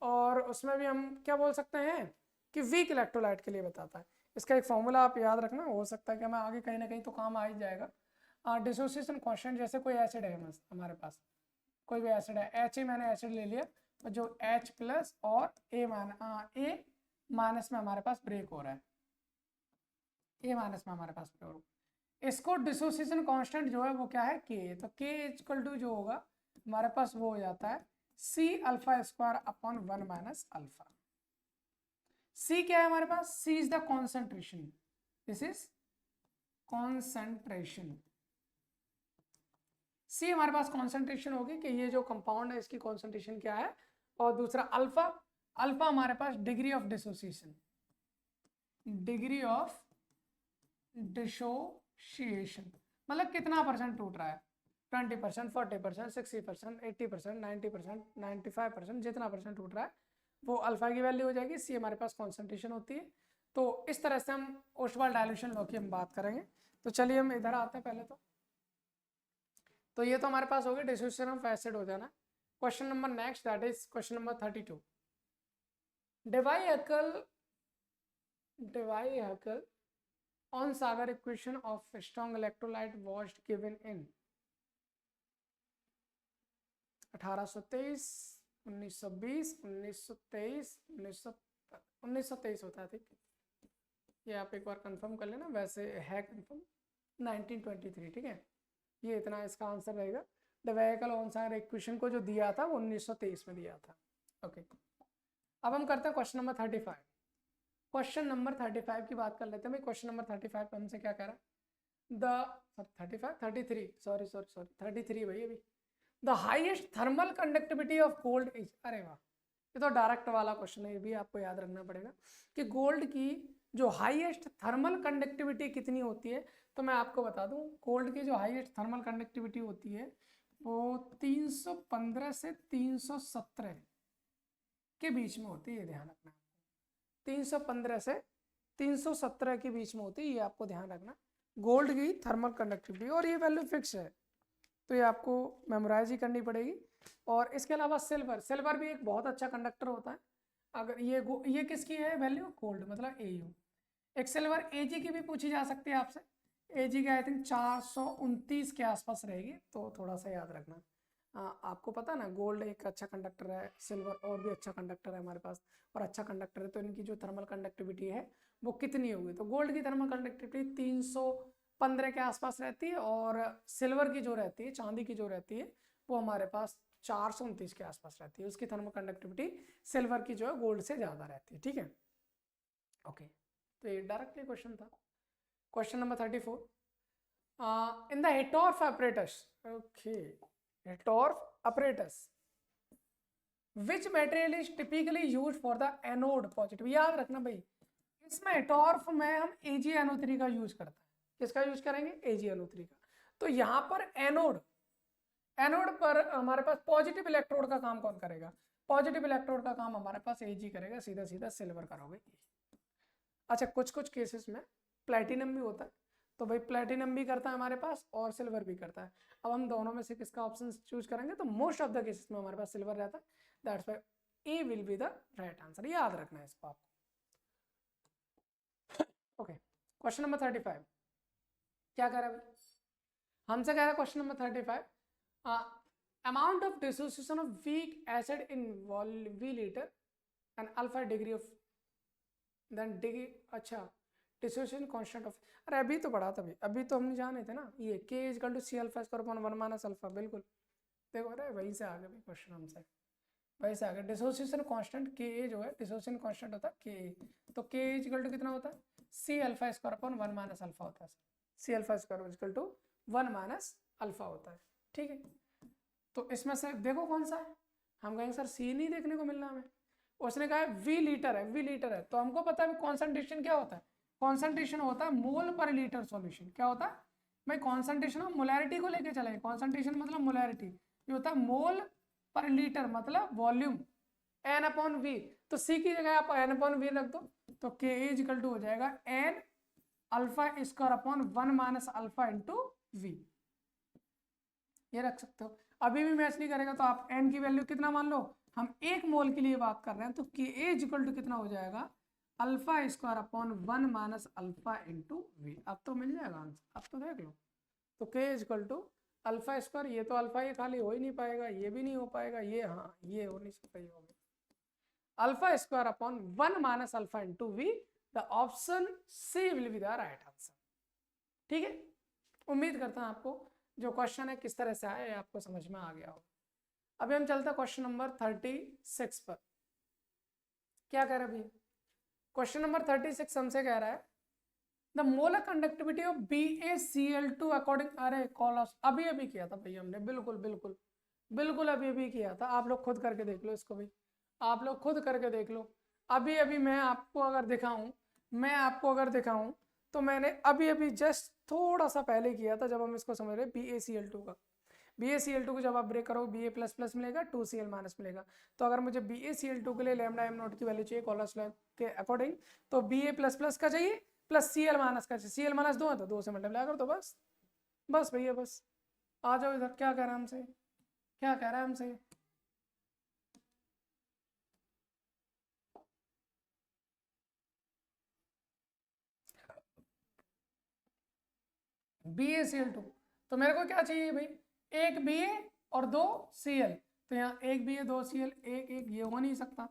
और उसमें भी हम क्या बोल सकते हैं कि वीक इलेक्ट्रोलाइट के लिए बताता है। इसका एक फॉर्मूला आप याद रखना, हो सकता है कि हमें आगे कहीं ना कहीं तो काम आ ही जाएगा। डिसोसिएशन कांस्टेंट, जैसे कोई एसिड है हमारे पास, कोई भी एसिड है, एच मैंने एसिड ले लिया, तो जो H+ और ए माइनस में हमारे पास ब्रेक हो रहा है, ए माइनस में हमारे पास ब्रेक हो रहा है, इसको डिसोसिएशन कांस्टेंट जो है वो क्या है, के, तो K जो होगा हमारे पास वो हो जाता है C⁴/1 - C क्या है हमारे पास, C is the concentration, this is concentration, C हमारे पास कॉन्सेंट्रेशन होगी कि ये जो कंपाउंड है इसकी कॉन्सेंट्रेशन क्या है, और दूसरा अल्फा, अल्फा हमारे पास degree of dissociation, degree of dissociation मतलब कितना परसेंट टूट रहा है, 20%, 40%, 60%, 80%, 90%, 95%, जितना परसेंट टूट रहा है वो अल्फा की वैल्यू हो जाएगी, सी हमारे पास कॉन्सेंट्रेशन होती है। तो इस तरह से हम ओस्टवाल्ड डाइल्यूशन लॉ की हम बात करेंगे। तो चलिए हम इधर आते हैं पहले तो ये तो हमारे पास हो गया डिसोसिएशन ऑफ एसिड हो जाना। Question number next, that is question number 32। Debye-Hückel on Sagar equation of strong electrolyte was given in 1823, 1920, 1923, 1923 होता है, ठीक, ये आप एक बार कंफर्म कर लेना, वैसे है कंफर्म 1923, ठीक है, ये इतना इसका आंसर रहेगा। Debye-Hückel on Sagar equation को जो दिया था वो 1923 में दिया था। ओके, अब हम करते हैं क्वेश्चन नंबर 35। क्वेश्चन नंबर 35 की बात कर लेते हैं भाई। क्वेश्चन नंबर 35 पे हमसे क्या कह रहा है, 33 भाई, अभी the highest thermal conductivity of gold is, अरे वाह, ये तो डायरेक्ट वाला क्वेश्चन है, ये भी आपको याद रखना पड़ेगा कि गोल्ड की जो हाईएस्ट थर्मल कंडक्टिविटी कितनी होती है। तो मैं आपको बता दूं गोल्ड की जो हाईएस्ट थर्मल कंडक्टिविटी होती है वो 315 से 317 के बीच में होती है, ध्यान रखना, 315 से 317 के बीच में होती है, ये आपको ध्यान रखना गोल्ड की थर्मल कंडक्टिविटी, और ये वैल्यू फिक्स है तो ये आपको मेमोराइज ही करनी पड़ेगी। और इसके अलावा सिल्वर, सिल्वर भी एक बहुत अच्छा कंडक्टर होता है। अगर ये किसकी है वैल्यू, गोल्ड मतलब AU। एक सिल्वर AG की भी पूछी जा सकती है आपसे, AG की आई थिंक 429 के आसपास रहेगी, तो थोड़ा सा याद रखना। आपको पता ना गोल्ड एक अच्छा कंडक्टर है, सिल्वर और भी अच्छा कंडक्टर है हमारे पास, और अच्छा कंडक्टर है तो इनकी जो थर्मल कंडक्टिविटी है वो कितनी होगी, तो गोल्ड की थर्मल कंडक्टिविटी 315 के आसपास रहती है, और सिल्वर की जो रहती है, चांदी की जो रहती है, वो हमारे पास 429 के आसपास रहती है। उसकी थर्मल कंडक्टिविटी सिल्वर की जो है गोल्ड से ज़्यादा रहती है। ठीक है, ओके, तो ये डायरेक्टली क्वेश्चन था। Question number 34, in the Hittorf apparatus, okay, Hittorf apparatus, which material is typically used for the anode positive? याद रखना भाई, इसमें Hittorf में हम AgNO3 का यूज करते हैं। किसका यूज करेंगे? AgNO3 का। तो यहाँ पर एनोड पर हमारे पास पॉजिटिव इलेक्ट्रोड का काम कौन करेगा? पॉजिटिव इलेक्ट्रोड का काम हमारे पास Ag करेगा, सीधा सीधा सिल्वर करोगे। अच्छा, कुछ कुछ केसेस में प्लेटिनम भी होता है, तो भाई प्लेटिनम भी करता है हमारे पास और सिल्वर भी करता है। अब हम दोनों में से किसका ऑप्शन चूज करेंगे? तो मोस्ट ऑफ द केसेस में हमारे पास सिल्वर रहता है, that's why A will be the right answer. याद रखना है इसको आपको। ओके, क्वेश्चन नंबर 35 क्या कह रहा है भाई? हमसे कह रहा है question number 35, amount of dissociation of weak acid in V litre and alpha degree of then degree. अच्छा, डिसोसिएशन कांस्टेंट ऑफ, अरे अभी तो पढ़ा था भाई, अभी तो हमने जाने थे ना, ये K equal to C alpha square upon 1 minus alpha. बिल्कुल, देखो अरे वहीं से आगे भी क्वेश्चन हमसे, वहीं से आगे। डिसोसिएशन कांस्टेंट Ka जो है, डिसोसिएशन कांस्टेंट होता है Ka, तो Ka इक्वल टू कितना होता है? C alpha square upon 1 minus alpha होता है। C alpha square equal to 1 minus alpha होता है। ठीक है, तो इसमें से देखो कौन सा है। हम कहेंगे सर C नहीं देखने को मिल रहा हमें। उसने कहा है V लीटर है, V लीटर है, तो हमको पता है कॉन्सेंट्रेशन क्या होता है? कॉन्सेंट्रेशन होता है मोल पर लीटर सॉल्यूशन। क्या होता है भाई? कॉन्सेंट्रेशन हम मोलैरिटी को लेके चलेंगे, कॉन्सेंट्रेशन मतलब मोलैरिटी, ये होता है मोल पर लीटर मतलब वॉल्यूम N अपॉन V। तो C की जगह आप N अपॉन V रख दो, तो Ka इक्वल टू हो जाएगा N alpha square upon 1 minus alpha into V। ये रख सकते हो। अभी भी मैच नहीं करेगा तो आप N की वैल्यू कितना मान लो, हम 1 मोल के लिए बात कर रहे हैं, तो Ka इक्वल टू कितना हो जाएगा? Alpha square upon 1 minus alpha into V। अब तो मिल जाएगा आंसर, अब तो देख लो। तो K equal to alpha square, ये तो अल्फा ये खाली हो ही नहीं पाएगा, ये भी नहीं हो पाएगा, ये हाँ ये हो नहीं सकता, ये हो गया alpha square upon 1 minus alpha into V। The option C will be the right answer. ठीक है, उम्मीद करता हूं आपको जो क्वेश्चन है किस तरह से आया आपको समझ में आ गया हो। अभी हम चलते हैं क्वेश्चन नंबर 36 पर। क्या कह रहा है भैया? क्वेश्चन नंबर 36 हमसे कह रहा है the molar conductivity of BaCl2 according, अरे कॉलस अभी अभी किया था भैया हमने, बिल्कुल बिल्कुल बिल्कुल अभी अभी किया था। आप लोग खुद करके देख लो इसको भी, आप लोग खुद करके देख लो। अभी अभी मैं आपको अगर दिखाऊं तो मैंने अभी अभी जस्ट थोड़ा सा पहले किया था, जब हम इसको समझ रहे BaCl2 का। BaCl2 को जब आप ब्रेक करो Ba++ मिलेगा, 2Cl- मिलेगा। तो अगर मुझे BaCl2 के लिए लैम्डा m0 की वैल्यू चाहिए कॉलस लॉ के अकॉर्डिंग, तो Ba++ का चाहिए प्लस Cl- का चाहिए। Cl- 2 है तो 2 से मल्टीप्लाई कर दो, बस बस भैया बस। आ जाओ इधर, क्या कह रहा है हमसे, क्या कह रहा है हमसे? BaCl2, तो मेरे को क्या चाहिए भाई? एक Ba और 2 Cl। तो यहाँ एक Ba 2 Cl, एक एक ये हो नहीं सकता,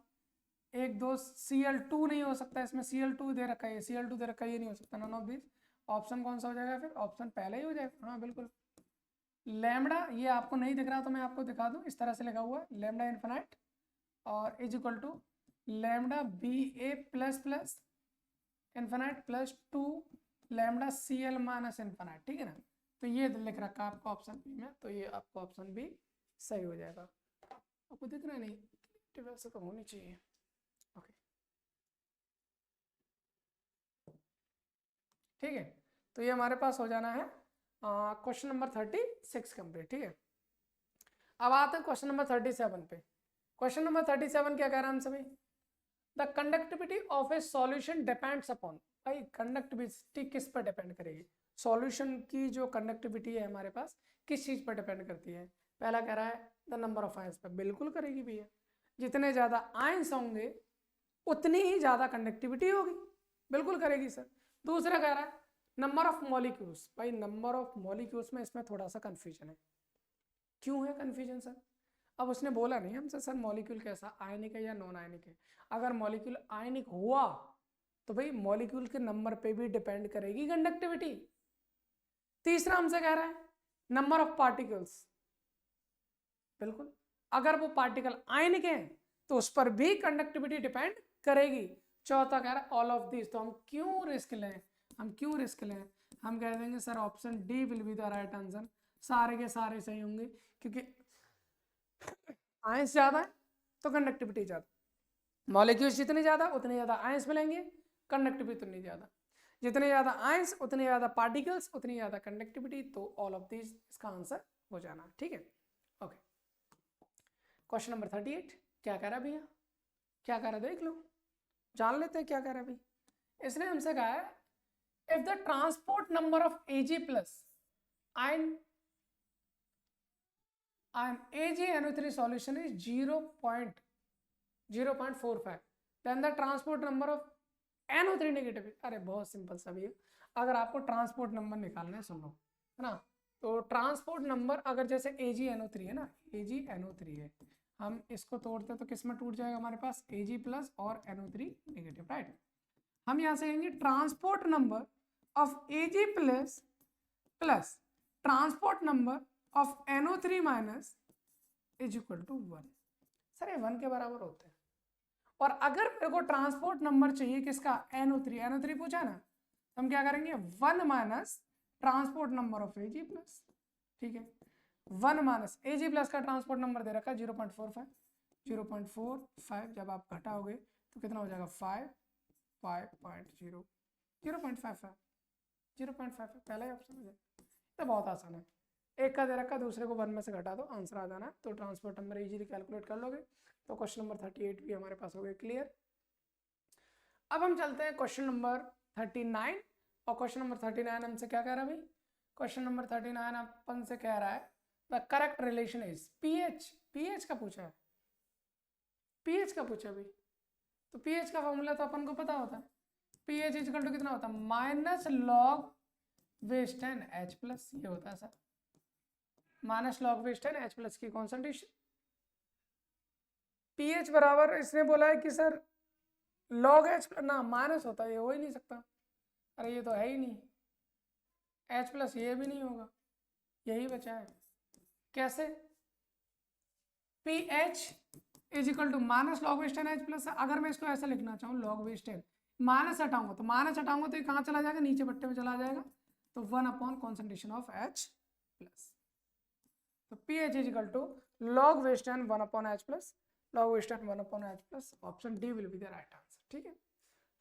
एक 2 Cl2 नहीं हो सकता, इसमें Cl2 दे रखा है, Cl2 दे रखा है, ये नहीं हो सकता। None of this. ऑप्शन कौन सा हो जाएगा फिर? ऑप्शन पहले ही हो जाएगा, हाँ बिल्कुल। लैम्डा, ये आपको नहीं दिख रहा तो मैं आपको दिखा दूं, इस तरह से लिखा हुआ है लैम्डा इन्फिनाइट और is equal to lambda Ba++ infinite plus 2 lambda Cl- infinite. ठीक है ना, तो ये लिख रखा है आपको ऑप्शन बी में, तो ये आपको ऑप्शन बी सही हो जाएगा। आपको दिख रहा है नहीं? वैसे तो होनी चाहिए। ओके, ठीक है, तो ये हमारे पास हो जाना है क्वेश्चन नंबर 36 कंप्लीट। ठीक है, अब आते हैं क्वेश्चन नंबर 37 पे। क्वेश्चन नंबर 37 क्या कह रहा है हमसे भाई? The conductivity of A solution depends upon, भाई कंडक्टिविटी किस पर डिपेंड करेगी? सॉल्यूशन की जो कंडक्टिविटी है हमारे पास किस चीज पर डिपेंड करती है? पहला कह रहा है द नंबर ऑफ आयंस पर, बिल्कुल करेगी भैया, जितने ज्यादा आयंस होंगे उतनी ही ज्यादा कंडक्टिविटी होगी, बिल्कुल करेगी सर। दूसरा कह रहा है नंबर ऑफ मॉलिक्यूल्स, भाई नंबर ऑफ मॉलिक्यूल्स में इसमें थोड़ा सा कंफ्यूजन है। क्यों है कन्फ्यूजन सर? अब उसने बोला नहीं हमसे सर मॉलिक्यूल कैसा, आयनिक है या नॉन आयनिक है। अगर मॉलिक्यूल आयनिक हुआ तो भाई मॉलिक्यूल के नंबर पे भी डिपेंड करेगी कंडक्टिविटी। तीसरा हमसे कह रहा है नंबर ऑफ पार्टिकल्स, बिल्कुल अगर वो पार्टिकल आयनिक है तो उस पर भी कंडक्टिविटी डिपेंड करेगी। चौथा कह रहा है ऑल ऑफ दिस, तो हम क्यों रिस्क लें, हम क्यों रिस्क लें, हम कह देंगे sir option D will be the right answer. सारे के सारे सही होंगे क्योंकि आयंस ज्यादा है तो कंडक्टिविटी ज्यादा, मॉलिक्यूल्स जितने ज्यादा उतने ज्यादा आयंस मिलेंगे, कंडक्टिविटी उतनी ज्यादा, जितने ज्यादा आयंस उतने ज्यादा पार्टिकल्स उतनी ज्यादा कंडक्टिविटी, तो ऑल ऑफ दिस इसका आंसर हो जाना। ठीक है, ओके। क्वेश्चन नंबर 38 क्या कह रहा है भैया, क्या कह रहा है देख लो, जान लेते हैं क्या कह रहा है भाई। इसने हमसे कहा है if the transport number of Ag plus ion AgNO3 solution is 0.45, then the transport number of NO3 negative. अरे बहुत सिंपल सा भी, अगर आपको ट्रांसपोर्ट नंबर निकालना है सुन लो, है ना, तो ट्रांसपोर्ट नंबर अगर जैसे AgNO3 है ना, AgNO3 है, हम इसको तोड़ते तो किस में टूट जाएगा हमारे पास Ag प्लस और NO3 नेगेटिव, राइट। हम यहाँ से कहेंगे transport number of Ag plus plus transport number of NO3 minus is equal to 1। Sir ये 1 के बराबर होते हैं, और अगर मेरे को ट्रांसपोर्ट नंबर चाहिए किसका, NO3 पूछा ना, तो हम क्या करेंगे 1 minus transport number of Ag plus, ठीक है, 1 माइनस Ag प्लस का ट्रांसपोर्ट नंबर दे रखा है 0.45, 0.45 जब आप घटाओगे तो कितना हो जाएगा 5, 5.0, 0.55 पहला ही ऑप्शन हो जाएगा। तो बहुत आसान है, एक का दे रखा दूसरे को 1 में से घटा दो, आंसर आ जाना। तो ट्रांसपोर्ट नंबर इजीली कैलकुलेट कर लोगे। तो क्वेश्चन नंबर 38 भी हमारे पास हो गए क्लियर। अब हम चलते हैं क्वेश्चन नंबर 39, और क्वेश्चन नंबर 39 हमसे क्या कह रहा है भाई, क्वेश्चन नंबर 39 अपन से कह रहा है the correct relation is pH का पूछा है, पीएच का पूछा भाई, तो पीएच का फॉर्मूला तो अपन को पता होता है, पीएच इक्वल टू कितना होता है minus log west N H plus, ये होता है sir minus log west N H plus की कॉन्सेंट्रेशन। पीएच बराबर इसने बोला है कि सर लॉग एच ना माइनस होता है, ये हो ही नहीं सकता, अरे ये तो है ही नहीं, एच प्लस ये भी नहीं होगा, यही बचा है, कैसे, P H is equal to minus log west N H plus. अगर मैं इसको ऐसा लिखना चाहूँ लॉग वेस्ट एन, माइनस हटाऊंगा तो ये कहाँ चला जाएगा, नीचे बट्टे में चला जाएगा, तो 1 upon concentration of H plus. तो p H is equal to log west n 1 upon H plus, log west n 1 upon H plus, option D will be the right answer. ठीक है,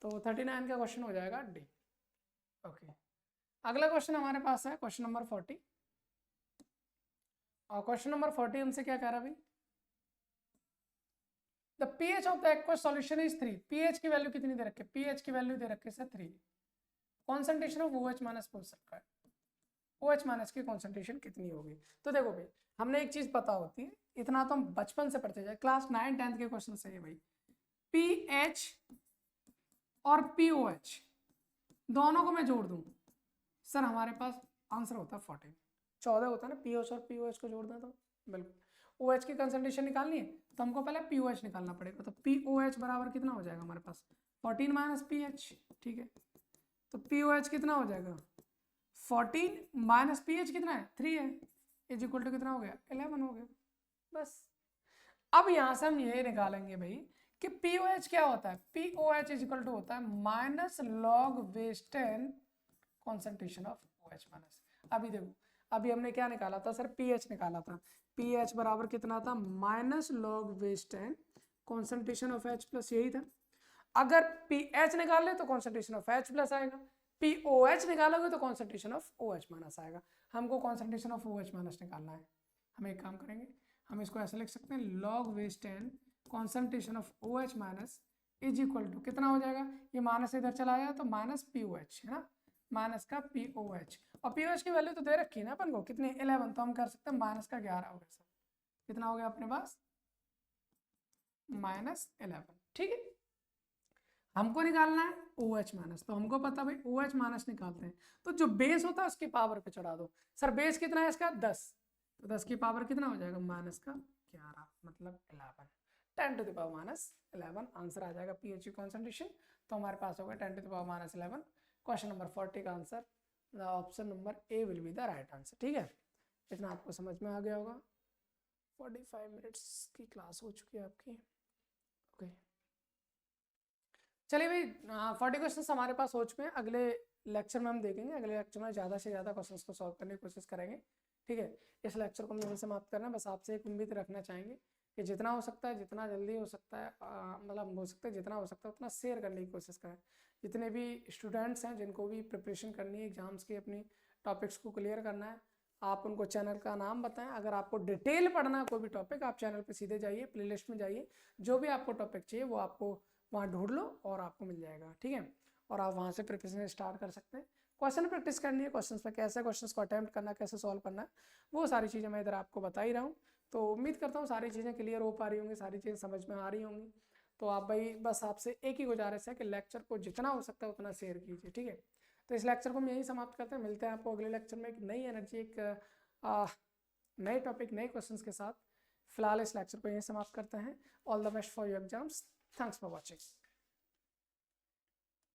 तो 39 का क्वेश्चन हो जाएगा डी। ओके, अगला question हमारे पास है क्वेश्चन नंबर 40, और क्वेश्चन नंबर 40 हमसे क्या कह रहा है भाई, the pH of the aqueous solution is 3, pH की वैल्यू कितनी दे रखी है, pH की वैल्यू दे रखी है sir 3, concentration of OH minus पूछ सकता है, OH माइनस की कॉन्सेंट्रेशन कितनी होगी। तो देखो भाई हमने एक चीज पता होती है, इतना तो हम बचपन से पढ़ते जाए, क्लास 9 10th के क्वेश्चन से है भाई, pH और POH दोनों को मैं जोड़ दूं सर हमारे पास आंसर होता है 14, 14 होता है ना, पीओएच और पीओएच को जोड़ दें तो बिल्कुल। OH की कंसंट्रेशन निकालनी है तो हमको पहले POH निकालना पड़ेगा, तो POH बराबर कितना हो जाएगा हमारे पास 14 माइनस पीएच, ठीक है, तो POH कितना हो जाएगा 14 माइनस पीएच कितना है 3 है, इज इक्वल टू कितना हो गया 11 हो गया, बस। अब यहां से हम ये निकालेंगे भाई कि POH क्या होता है, POH इज इक्वल टू होता है minus log west N concentration of OH minus. अभी देखो अभी हमने क्या निकाला था सर, पीएच निकाला था, पीएच बराबर कितना था minus log west N concentration of H plus, यही था। अगर पीएच निकाल ले तो कॉन्सेंट्रेशन ऑफ H प्लस आएगा, पीओएच निकालोगे तो कॉन्सेंट्रेशन ऑफ OH माइनस आएगा। हमको कॉन्सेंट्रेशन ऑफ OH माइनस निकालना है, हम एक काम करेंगे, हम इसको ऐसा लिख सकते हैं log west N concentration of OH minus is equal to कितना हो जाएगा, ये माइनस इधर चला जाए तो माइनस POH है ना, माइनस का POH, और POH की वैल्यू तो दे रखी है ना अपन को कितनी 11, तो हम कर सकते हैं माइनस का 11 हो गया सर, कितना हो गया अपने पास माइनस 11, ठीक है। हमको निकालना है OH माइनस, तो हमको पता भाई OH माइनस निकालते हैं तो जो बेस होता है उसकी पावर पे चढ़ा दो। सर बेस कितना है इसका 10, तो 10 की पावर कितना हो जाएगा -11 मतलब 11, 10 टू द पावर -11 आंसर आ जाएगा pHu कॉन्सेंट्रेशन। तो हमारे पास होगा 10 to the power -11। Question number 40 का answer option number A will be the right answer. ठीक है, इतना आपको समझ में आ गया होगा। 45 मिनट्स की क्लास हो चुकी है आपकी। ओके चलिए भाई, 40 क्वेश्चन हमारे पास हो चुके हैं। अगले लेक्चर में हम देखेंगे, अगले लेक्चर में ज़्यादा से ज़्यादा क्वेश्चंस को सॉल्व करने की कोशिश करेंगे। ठीक है, इस लेक्चर को हम यहीं समाप्त करना है। बस आपसे एक उम्मीद रखना चाहेंगे कि जितना हो सकता है, जितना जल्दी हो सकता है, मतलब हो सकता है जितना हो सकता है उतना शेयर करने की कोशिश करें। जितने भी स्टूडेंट्स हैं जिनको भी प्रिपरेशन करनी है एग्जाम्स की, अपनी टॉपिक्स को क्लियर करना है, आप उनको चैनल का नाम बताएं। अगर आपको डिटेल पढ़ना है कोई भी टॉपिक, आप चैनल पे सीधे जाइए, प्लेलिस्ट में जाइए, जो भी आपको टॉपिक चाहिए वो आपको वहाँ ढूंढ लो और आपको मिल जाएगा। ठीक है, और आप वहाँ से प्रिपरेशन स्टार्ट कर सकते हैं। क्वेश्चन प्रैक्टिस करनी है, क्वेश्चंस पे कैसे क्वेश्चंस को अटेम्प्ट करना, कैसे सॉल्व करना है, वो सारी चीज़ें मैं इधर आपको बता ही रहा हूँ। तो उम्मीद करता हूँ सारी चीज़ें क्लियर हो पा रही होंगी, सारी चीज़ें समझ में आ रही होंगी। तो आप भाई बस आपसे एक ही गुजारिश है कि लेक्चर को जितना हो सकता है उतना शेयर कीजिए। ठीक है, तो इस लेक्चर को हम यहीं समाप्त करते हैं। मिलते हैं आपको अगले लेक्चर में एक नई एनर्जी, एक नए टॉपिक, नए क्वेश्चंस के साथ। फिलहाल इस लेक्चर को यहीं समाप्त करते हैं। All the best for your exams. Thanks for watching.